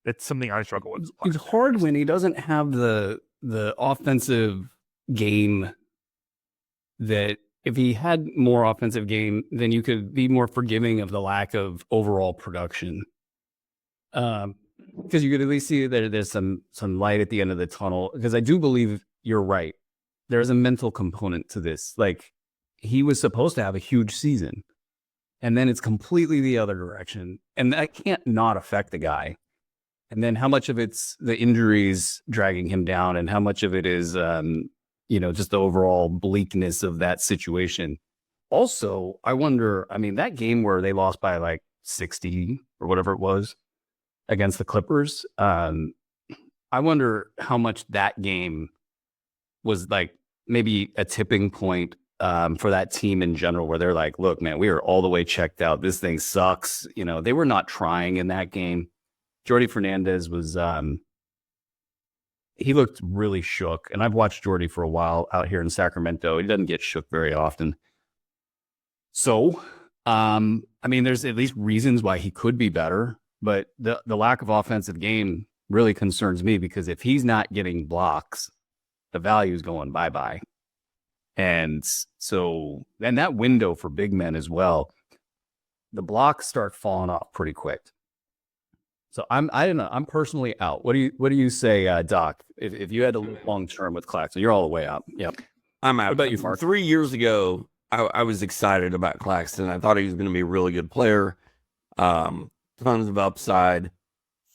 That's something I struggle with. It's hard when he doesn't have the offensive game that if he had more offensive game, then you could be more forgiving of the lack of overall production. Because you could at least see that there's some light at the end of the tunnel. Because I do believe you're right. There's a mental component to this. Like, he was supposed to have a huge season, and then it's completely the other direction, and that can't not affect the guy. And then how much of it's the injuries dragging him down, and how much of it is, just the overall bleakness of that situation. Also, I wonder, I mean, that game where they lost by like 60 or whatever it was against the Clippers, I wonder how much that game was like maybe a tipping point for that team in general, where they're like, look, man, we are all the way checked out. This thing sucks. They were not trying in that game. Jordy Fernandez was, he looked really shook. And I've watched Jordy for a while out here in Sacramento. He doesn't get shook very often. So, there's at least reasons why he could be better, but the lack of offensive game really concerns me, because if he's not getting blocks, the value is going bye-bye. And so, and that window for big men as well, the blocks start falling off pretty quick. So I don't know. I'm personally out. What do you say, Doc? If you had to look long term with Claxton, you're all the way out. Yep. I'm out. What about you, Mark? 3 years ago, I was excited about Claxton. I thought he was going to be a really good player. Tons of upside.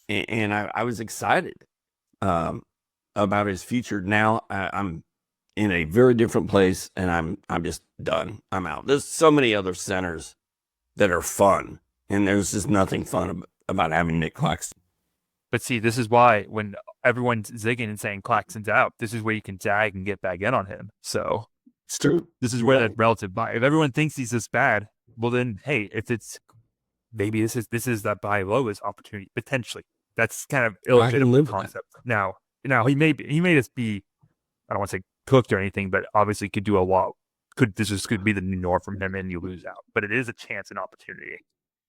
And I was excited about his future. Now I'm in a very different place, and I'm just done. I'm out. There's so many other centers that are fun, and there's just nothing fun about having Nick Claxton. But see, this is why when everyone's zigging and saying Claxton's out, this is where you can tag and get back in on him. So It's true. this is where that relative buy. If everyone thinks he's this bad, well then, hey, if it's maybe this is that buy lowest opportunity potentially. That's kind of illegitimate concept. Now he may just be, I don't want to say cooked or anything, but obviously could do a lot. Could be the new norm from him, and you lose out. But it is a chance and opportunity.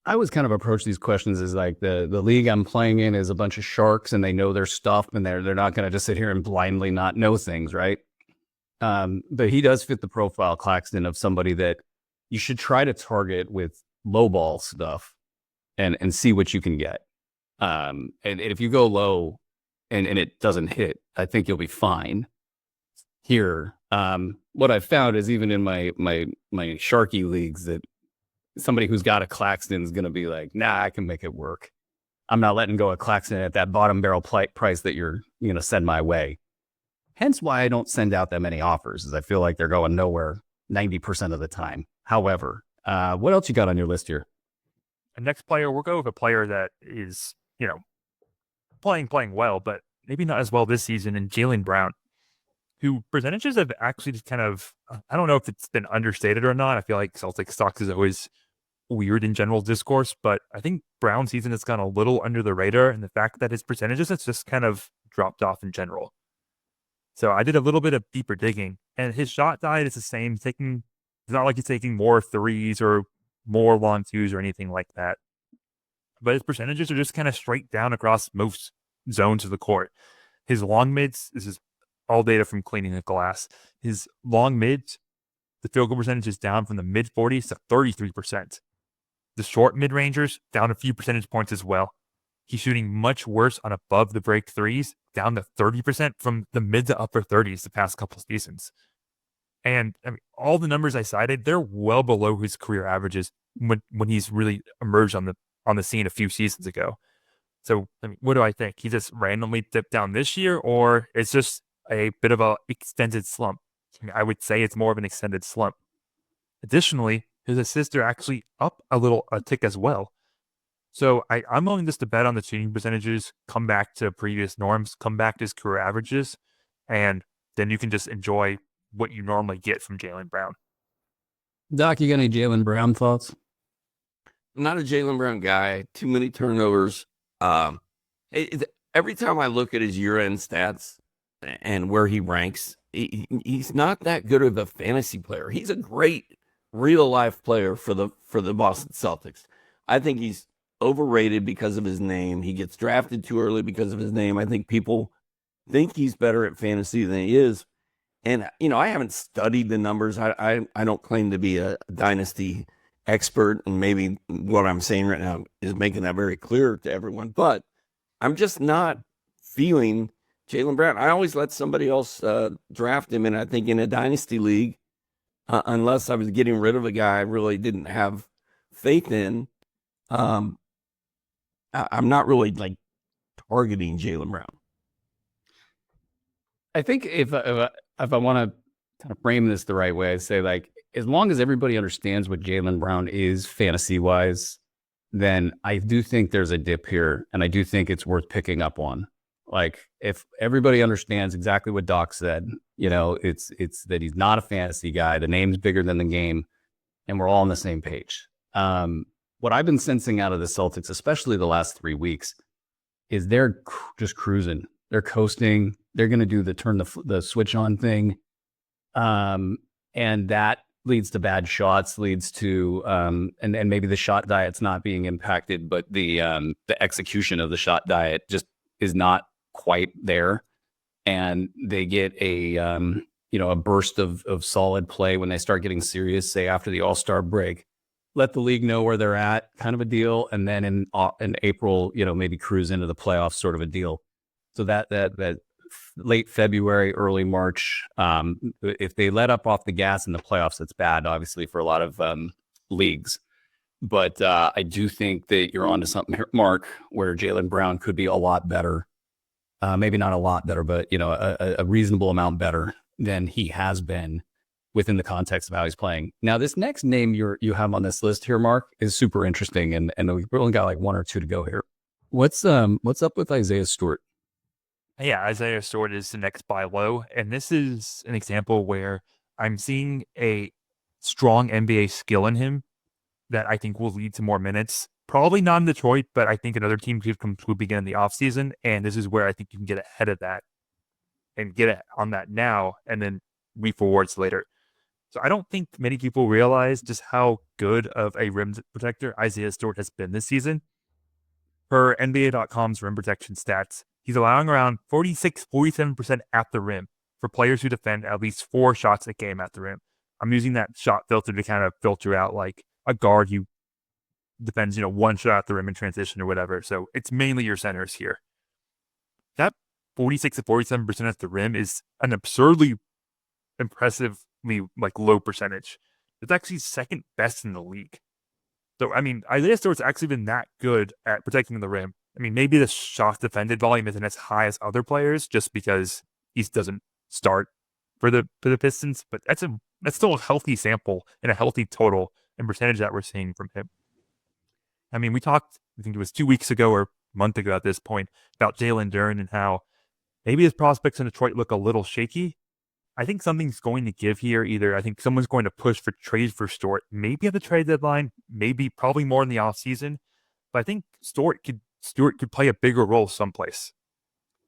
I always kind of approach these questions as like the league I'm playing in is a bunch of sharks, and they know their stuff, and they're not going to just sit here and blindly not know things, right? But he does fit the profile, Claxton, of somebody that you should try to target with low ball stuff and see what you can get. And if you go low and it doesn't hit, I think you'll be fine. Here, what I've found is even in my Sharky leagues that somebody who's got a Claxton is going to be like, nah, I can make it work. I'm not letting go of Claxton at that bottom barrel price that you're going to send my way. Hence why I don't send out that many offers, is I feel like they're going nowhere 90% of the time. However, what else you got on your list here? The next player, we'll go with a player that is, playing well, but maybe not as well this season, in Jaylen Brown, who percentages have actually just kind of, I don't know if it's been understated or not. I feel like Celtic stocks is always weird in general discourse, but I think Brown's season has gone a little under the radar, and the fact that his percentages has just kind of dropped off in general. So I did a little bit of deeper digging, and his shot diet is the same. It's not like he's taking more threes or more long twos or anything like that. But his percentages are just kind of straight down across most zones of the court. His long mids, this is all data from Cleaning the Glass. His long mids, the field goal percentage is down from the mid 40s to 33%. The short mid rangers down a few percentage points as well. He's shooting much worse on above the break threes, down to 30% from the mid to upper 30s the past couple seasons. And I mean, all the numbers I cited, they're well below his career averages when he's really emerged on the scene a few seasons ago. So, I mean, what do I think? He just randomly dipped down this year, or it's just a bit of an extended slump? I mean, I would say it's more of an extended slump. Additionally, his assists are actually up a tick as well. So I'm willing just to bet on the shooting percentages, come back to previous norms, come back to his career averages, and then you can just enjoy what you normally get from Jaylen Brown. Doc, you got any Jaylen Brown thoughts? I'm not a Jaylen Brown guy. Too many turnovers. Every time I look at his year-end stats and where he ranks, he's not that good of a fantasy player. He's a great real-life player for the Boston Celtics. I think he's overrated because of his name. He gets drafted too early because of his name. I think people think he's better at fantasy than he is. And, I haven't studied the numbers. I don't claim to be a Dynasty expert, and maybe what I'm saying right now is making that very clear to everyone, but I'm just not feeling Jaylen Brown. I always let somebody else draft him, and I think in a dynasty league, unless I was getting rid of a guy I really didn't have faith in, I'm not really like targeting Jaylen Brown. I think if I want to kind of frame this the right way, I say like, as long as everybody understands what Jaylen Brown is fantasy wise, then I do think there's a dip here, and I do think it's worth picking up on. Like, if everybody understands exactly what Doc said, it's that he's not a fantasy guy. The name's bigger than the game, and we're all on the same page. What I've been sensing out of the Celtics, especially the last 3 weeks, is they're just cruising. They're coasting. They're going to do the turn the switch on thing, and that leads to bad shots, leads to and maybe the shot diet's not being impacted, but the execution of the shot diet just is not quite there, and they get a burst of solid play when they start getting serious, say after the All-Star break. Let the league know where they're at, kind of a deal, and then in April, maybe cruise into the playoffs, sort of a deal. So that late February, early March, if they let up off the gas in the playoffs, that's bad, obviously, for a lot of leagues. But I do think that you're onto something here, Mark, where Jaylen Brown could be a lot better. Maybe not a lot better, but a reasonable amount better than he has been within the context of how he's playing. Now, this next name you have on this list here, Mark, is super interesting, and we've only got like one or two to go here. What's up with Isaiah Stewart? Yeah, Isaiah Stewart is the next buy low, and this is an example where I'm seeing a strong NBA skill in him that I think will lead to more minutes. Probably not in Detroit, but I think another team could come swooping in the offseason, and this is where I think you can get ahead of that and get on that now and then reap rewards later. So I don't think many people realize just how good of a rim protector Isaiah Stewart has been this season. Per NBA.com's rim protection stats, he's allowing around 47% at the rim for players who defend at least 4 shots a game at the rim. I'm using that shot filter to kind of filter out like a guard who defends, 1 shot at the rim in transition or whatever. So it's mainly your centers here. That 46 to 47% at the rim is an absurdly impressively low percentage. It's actually second best in the league. So, Isaiah Stewart's actually been that good at protecting the rim. Maybe the shot defended volume isn't as high as other players just because he doesn't start for the Pistons, but that's still a healthy sample and a healthy total and percentage that we're seeing from him. We talked, I think it was 2 weeks ago or a month ago at this point, about Jalen Duren and how maybe his prospects in Detroit look a little shaky. I think something's going to give here. Either I think someone's going to push for trade for Stewart, maybe at the trade deadline, probably more in the offseason. But I think Stewart could play a bigger role someplace.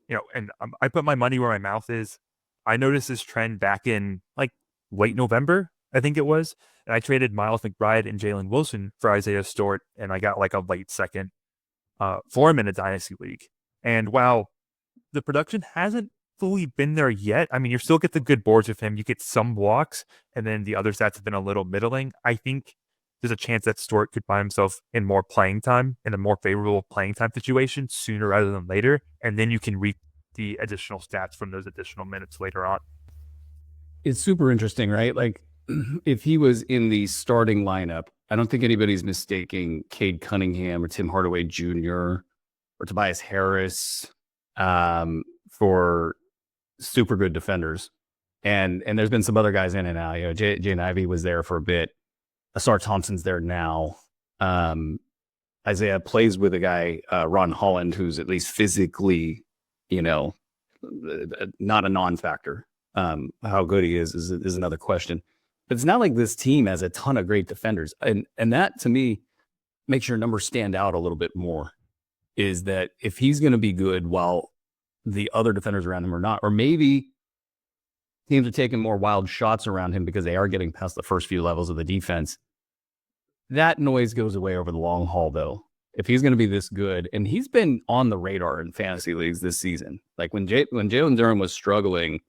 And I put my money where my mouth is. I noticed this trend back in late November, I think it was. And I traded Miles McBride and Jalen Wilson for Isaiah Stewart, and I got a late second for him in a dynasty league. And while the production hasn't fully been there yet, you still get the good boards with him. You get some blocks, and then the other stats have been a little middling. I think there's a chance that Stewart could find himself in more playing time, in a more favorable playing time situation sooner rather than later, and then you can reap the additional stats from those additional minutes later on. It's super interesting, right? Like, if he was in the starting lineup, I don't think anybody's mistaking Cade Cunningham or Tim Hardaway Jr. or Tobias Harris for super good defenders. And there's been some other guys in and out. Jaden Ivey was there for a bit. Asar Thompson's there now. Isaiah plays with a guy, Ron Holland, who's at least physically, not a non-factor. How good he is another question. But it's not like this team has a ton of great defenders. And that, to me, makes your numbers stand out a little bit more, is that if he's going to be good while the other defenders around him are not, or maybe teams are taking more wild shots around him because they are getting past the first few levels of the defense, that noise goes away over the long haul, though. If he's going to be this good, and he's been on the radar in fantasy leagues this season, like when Jalen Duren was struggling,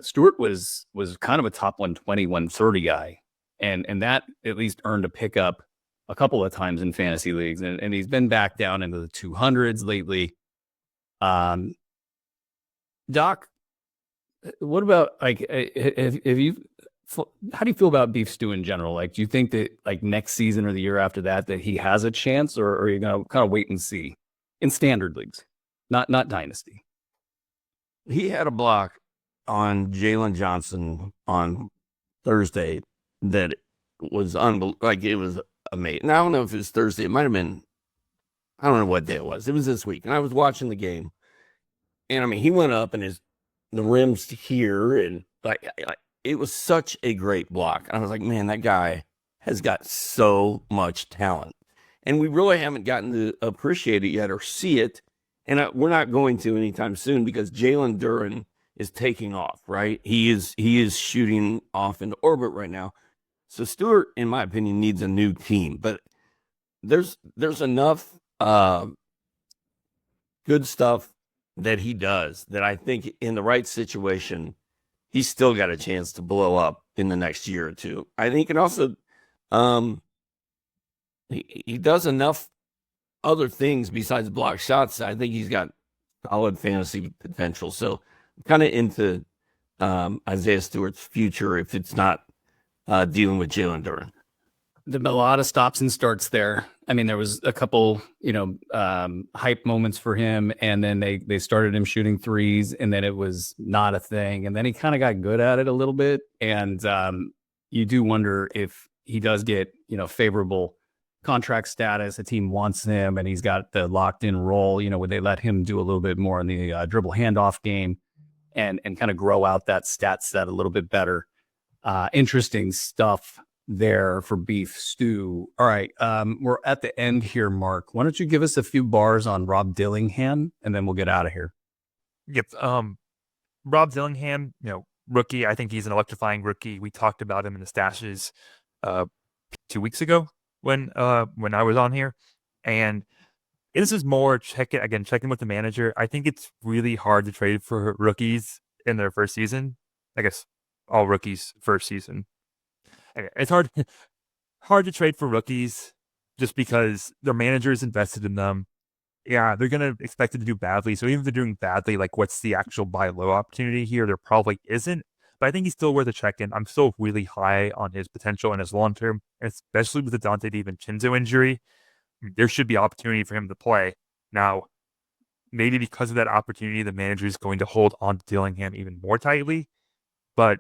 Stewart was kind of a top 120, 130 guy. and that at least earned a pickup a couple of times in fantasy leagues, and he's been back down into the 200s lately. Doc, what about if you? How do you feel about beef stew in general? Like, do you think that like next season or the year after that he has a chance, or are you gonna kind of wait and see in standard leagues, not Dynasty? He had a block on Jalen Johnson on Thursday that was unbelievable. Like, it was amazing. Now, I don't know if it was Thursday. It might have been. I don't know what day it was. It was this week, and I was watching the game, and I mean, he went up and the rims here, and like it was such a great block. I was like, man, that guy has got so much talent. And we really haven't gotten to appreciate it yet or see it. And we're not going to anytime soon because Jalen Duren is taking off, right? He is shooting off into orbit right now. So Stewart, in my opinion, needs a new team. But there's enough good stuff that he does that I think in the right situation, he's still got a chance to blow up in the next year or two. I think, and also, he does enough other things besides block shots. I think he's got solid fantasy potential. So I'm kind of into Isaiah Stewart's future if it's not dealing with Jalen Duren. There's been a lot of stops and starts there. I mean, there was a couple, hype moments for him, and then they started him shooting threes, and then it was not a thing, and then he kind of got good at it a little bit, and you do wonder if he does get favorable contract status, a team wants him, and he's got the locked in role. Would they let him do a little bit more in the dribble handoff game, and kind of grow out that stat set a little bit better? Interesting stuff there for beef stew. All right, we're at the end here, Mark. Why don't you give us a few bars on Rob Dillingham, and then we'll get out of here. Yep. Rob Dillingham, rookie. I think he's an electrifying rookie. We talked about him in the stashes 2 weeks ago when I was on here, and this is more checking with the manager. I think it's really hard to trade for rookies in their first season. I guess all rookies' first season. It's hard to trade for rookies just because their managers invested in them. Yeah, they're going to expect it to do badly. So even if they're doing badly, like what's the actual buy low opportunity here? There probably isn't. But I think he's still worth a check-in. I'm still really high on his potential and his long-term, especially with the Dante DiVincenzo injury. There should be opportunity for him to play. Now, maybe because of that opportunity, the manager is going to hold on to Dillingham even more tightly. But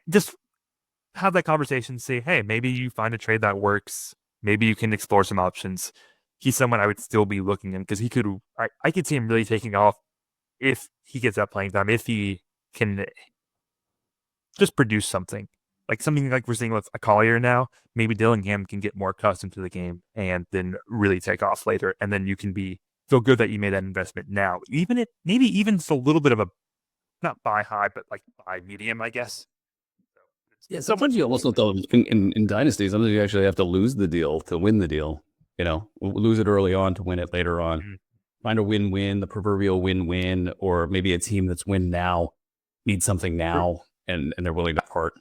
just have that conversation, say, hey, maybe you find a trade that works. Maybe you can explore some options. He's someone I would still be looking in because I could see him really taking off if he gets that playing time, if he can just produce something like we're seeing with a Collier now. Maybe Dillingham can get more accustomed to the game and then really take off later. And then you can feel good that you made that investment now. Maybe even just a little bit of a, not buy high, but like buy medium, I guess. Yeah, sometimes you almost though in Dynasty, sometimes you actually have to lose the deal to win the deal. Lose it early on to win it later on. Mm-hmm. Find a win-win, the proverbial win-win, or maybe a team that's win now needs something now, and they're willing to part.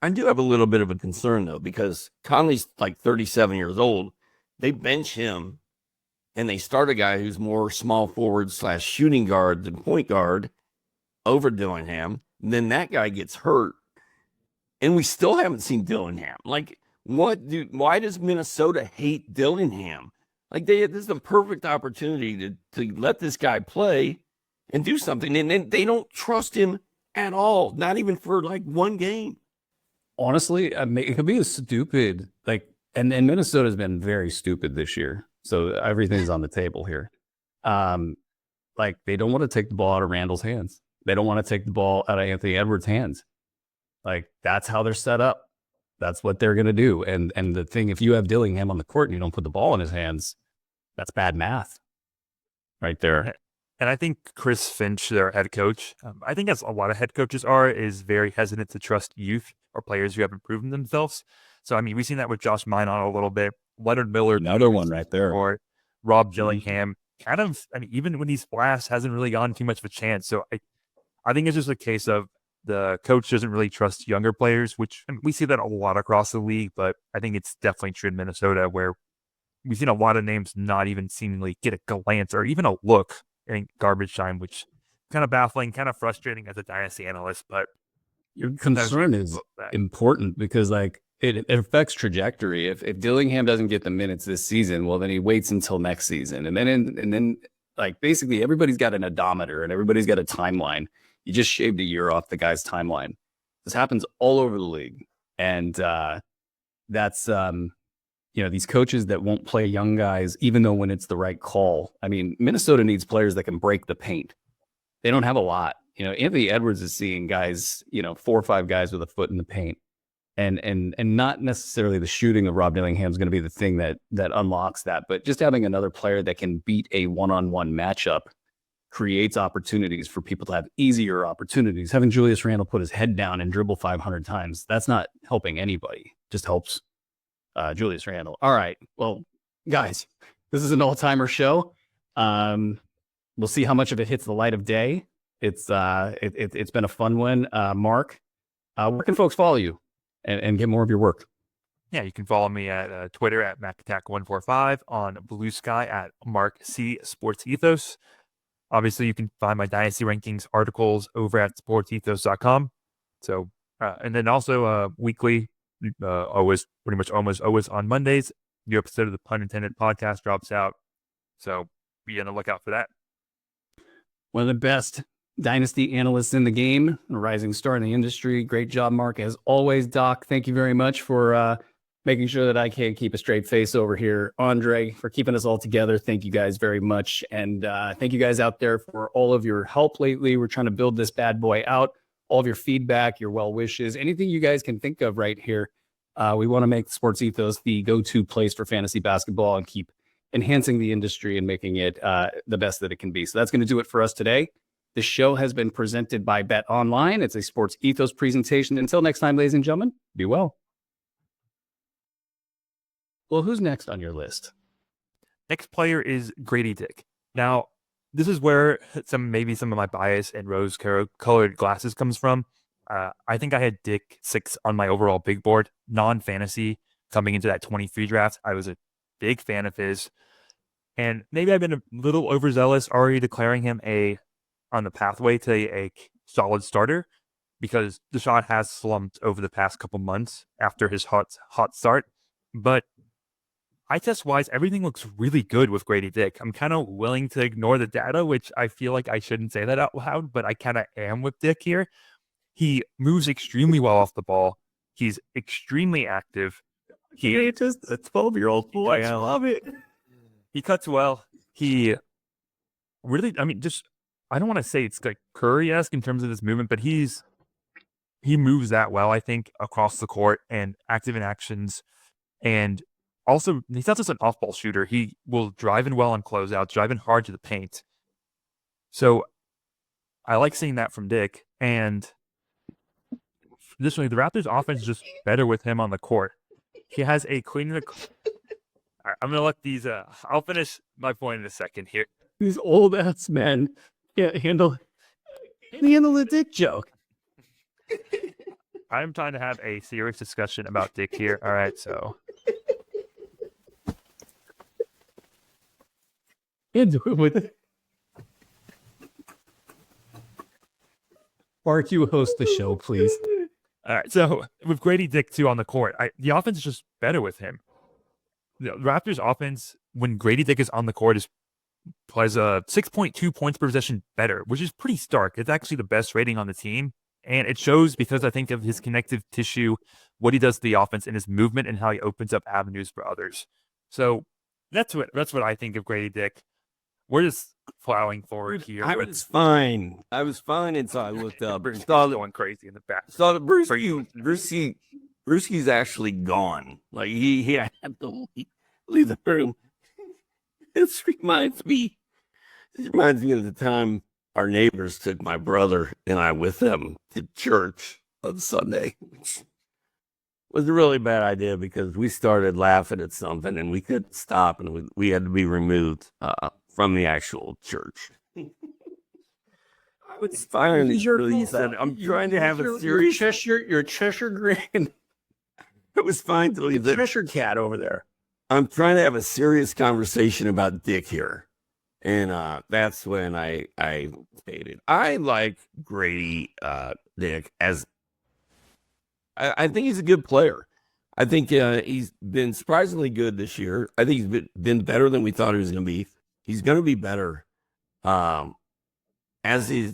I do have a little bit of a concern though, because Conley's like 37 years old. They bench him, and they start a guy who's more small forward / shooting guard than point guard over Dillingham. Then that guy gets hurt. And we still haven't seen Dillingham. Like, why does Minnesota hate Dillingham? Like, this is the perfect opportunity to let this guy play and do something. And then they don't trust him at all, not even for like one game. Honestly, it could be a stupid, and Minnesota's been very stupid this year. So everything's on the table here. They don't want to take the ball out of Randall's hands. They don't want to take the ball out of Anthony Edwards' hands. That's how they're set up. That's what they're going to do. And the thing, if you have Dillingham on the court and you don't put the ball in his hands, that's bad math right there. And I think Chris Finch, their head coach, I think as a lot of head coaches are, is very hesitant to trust youth or players who haven't proven themselves. So, I mean, we've seen that with Josh Minot a little bit. Leonard Miller. Another one right there. Or Rob Dillingham. Kind of, even when he's splashed, hasn't really gotten too much of a chance. So I think it's just a case of the coach doesn't really trust younger players, which we see that a lot across the league, but I think it's definitely true in Minnesota where we've seen a lot of names not even seemingly get a glance or even a look in garbage time, which kind of baffling, kind of frustrating as a dynasty analyst. But your concern is important because like it affects trajectory. If Dillingham doesn't get the minutes this season, well, then he waits until next season, and then like basically everybody's got an odometer and everybody's got a timeline. You just shaved a year off the guy's timeline. This happens all over the league, and that's these coaches that won't play young guys, even though when it's the right call. I mean, Minnesota needs players that can break the paint. They don't have a lot. Anthony Edwards is seeing guys, 4 or 5 guys with a foot in the paint. And not necessarily the shooting of Rob Dillingham is going to be the thing that unlocks that. But just having another player that can beat a one-on-one matchup creates opportunities for people to have easier opportunities. Having Julius Randle put his head down and dribble 500 times, that's not helping anybody. Just helps Julius Randle. All right. Well, guys, this is an all-timer show. We'll see how much of it hits the light of day. It's been a fun one. Mark, where can folks follow you and get more of your work? Yeah, you can follow me at Twitter at MacAttack145, on Blue Sky at Mark C Sports Ethos. Obviously, you can find my Dynasty Rankings articles over at sportsethos.com. So, and then also weekly, almost always on Mondays, new episode of the Pun Intended podcast drops out. So be on the lookout for that. One of the best Dynasty analysts in the game, a rising star in the industry. Great job, Mark. As always, Doc, thank you very much for making sure that I can keep a straight face over here. Andre, for keeping us all together. Thank you guys very much. And thank you guys out there for all of your help lately. We're trying to build this bad boy out. All of your feedback, your well wishes, anything you guys can think of right here. We want to make Sports Ethos the go-to place for fantasy basketball and keep enhancing the industry and making it the best that it can be. So that's going to do it for us today. The show has been presented by Bet Online. It's a Sports Ethos presentation. Until next time, ladies and gentlemen, be well. Well, who's next on your list? Next player is Grady Dick. Now, this is where maybe some of my bias and rose-colored glasses comes from. I think I had Dick 6 on my overall big board, non-fantasy, coming into that 23 draft. I was a big fan of his. And maybe I've been a little overzealous already declaring him on the pathway to a solid starter, because the shot has slumped over the past couple months after his hot start. But eye test wise, everything looks really good with Grady Dick. I'm kind of willing to ignore the data, which I feel like I shouldn't say that out loud, but I kind of am with Dick here. He moves extremely well off the ball. He's extremely active. He ain't just a 12-year-old boy. I love it. He cuts well. He really, I don't want to say it's like Curry-esque in terms of his movement, but he moves that well, I think, across the court and active in actions. And also, he's not just an off-ball shooter. He will drive in well on closeouts, drive in hard to the paint. So I like seeing that from Dick. And additionally, the Raptors' offense is just better with him on the court. He has a cleaner. I'm going to let these. I'll finish my point in a second here. These old-ass men can't handle the Dick joke. I'm trying to have a serious discussion about Dick here. All right, so. Can't do it with it. Mark, you host the show, please. All right, so with Grady Dick, too, on the court, the offense is just better with him. The Raptors' offense, when Grady Dick is on the court, plays 6.2 points per possession better, which is pretty stark. It's actually the best rating on the team, and it shows because I think of his connective tissue, what he does to the offense, and his movement, and how he opens up avenues for others. So that's what I think of Grady Dick. We're just plowing forward here. I was fine until I looked up. Saw going crazy in the back. Saw that Bruski's actually gone. Like he had to leave the room. This reminds me of the time our neighbors took my brother and I with them to church on Sunday. Which was a really bad idea because we started laughing at something and we couldn't stop, and we had to be removed from the actual church. I It's fine. He said, I'm trying to have a serious. Your Cheshire Grand, It was fine till he said, Cheshire cat over there. I'm trying to have a serious conversation about Dick here. And that's when I stated I like Grady Dick as I think he's a good player. I think he's been surprisingly good this year. I think he's been better than we thought he was going to be. He's going to be better as he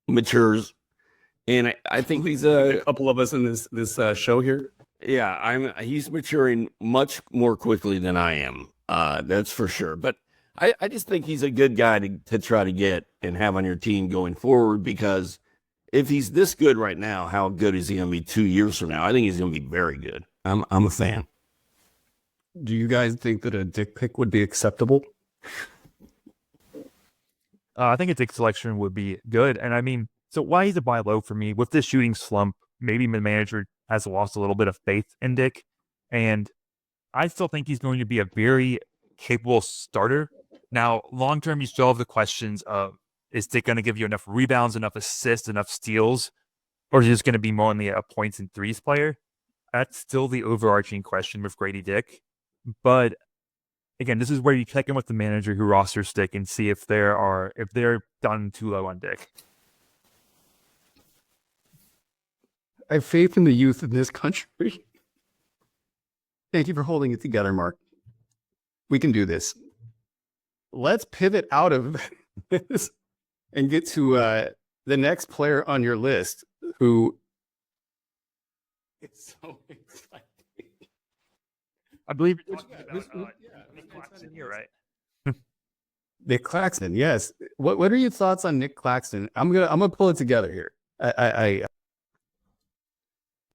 matures. And I think he's A couple of us in this show here. yeah, he's maturing much more quickly than I am. That's for sure. But I just think he's a good guy to try to get and have on your team going forward, because if he's this good right now, how good is he going to be 2 years from now? I think he's going to be very good. I'm a fan. Do you guys think that a Dick pick would be acceptable? I think a Dick selection would be good. And I mean, so why he's a buy low for me with this shooting slump, maybe the manager has lost a little bit of faith in Dick. And I still think he's going to be a very capable starter. Now, long term, you still have the questions of, is Dick going to give you enough rebounds, enough assists, enough steals, or is he just going to be more only a points and threes player? That's still the overarching question with Grady Dick. But again, this is where you check in with the manager who rosters Dick and see if they're done too low on Dick. I have faith in the youth in this country. Thank you for holding it together, Mark. We can do this. Let's pivot out of this and get to the next player on your list, who it's so exciting. I believe you're talking about Nick Claxton here, right? Nick Claxton, yes. What are your thoughts on Nick Claxton? I'm gonna pull it together here. I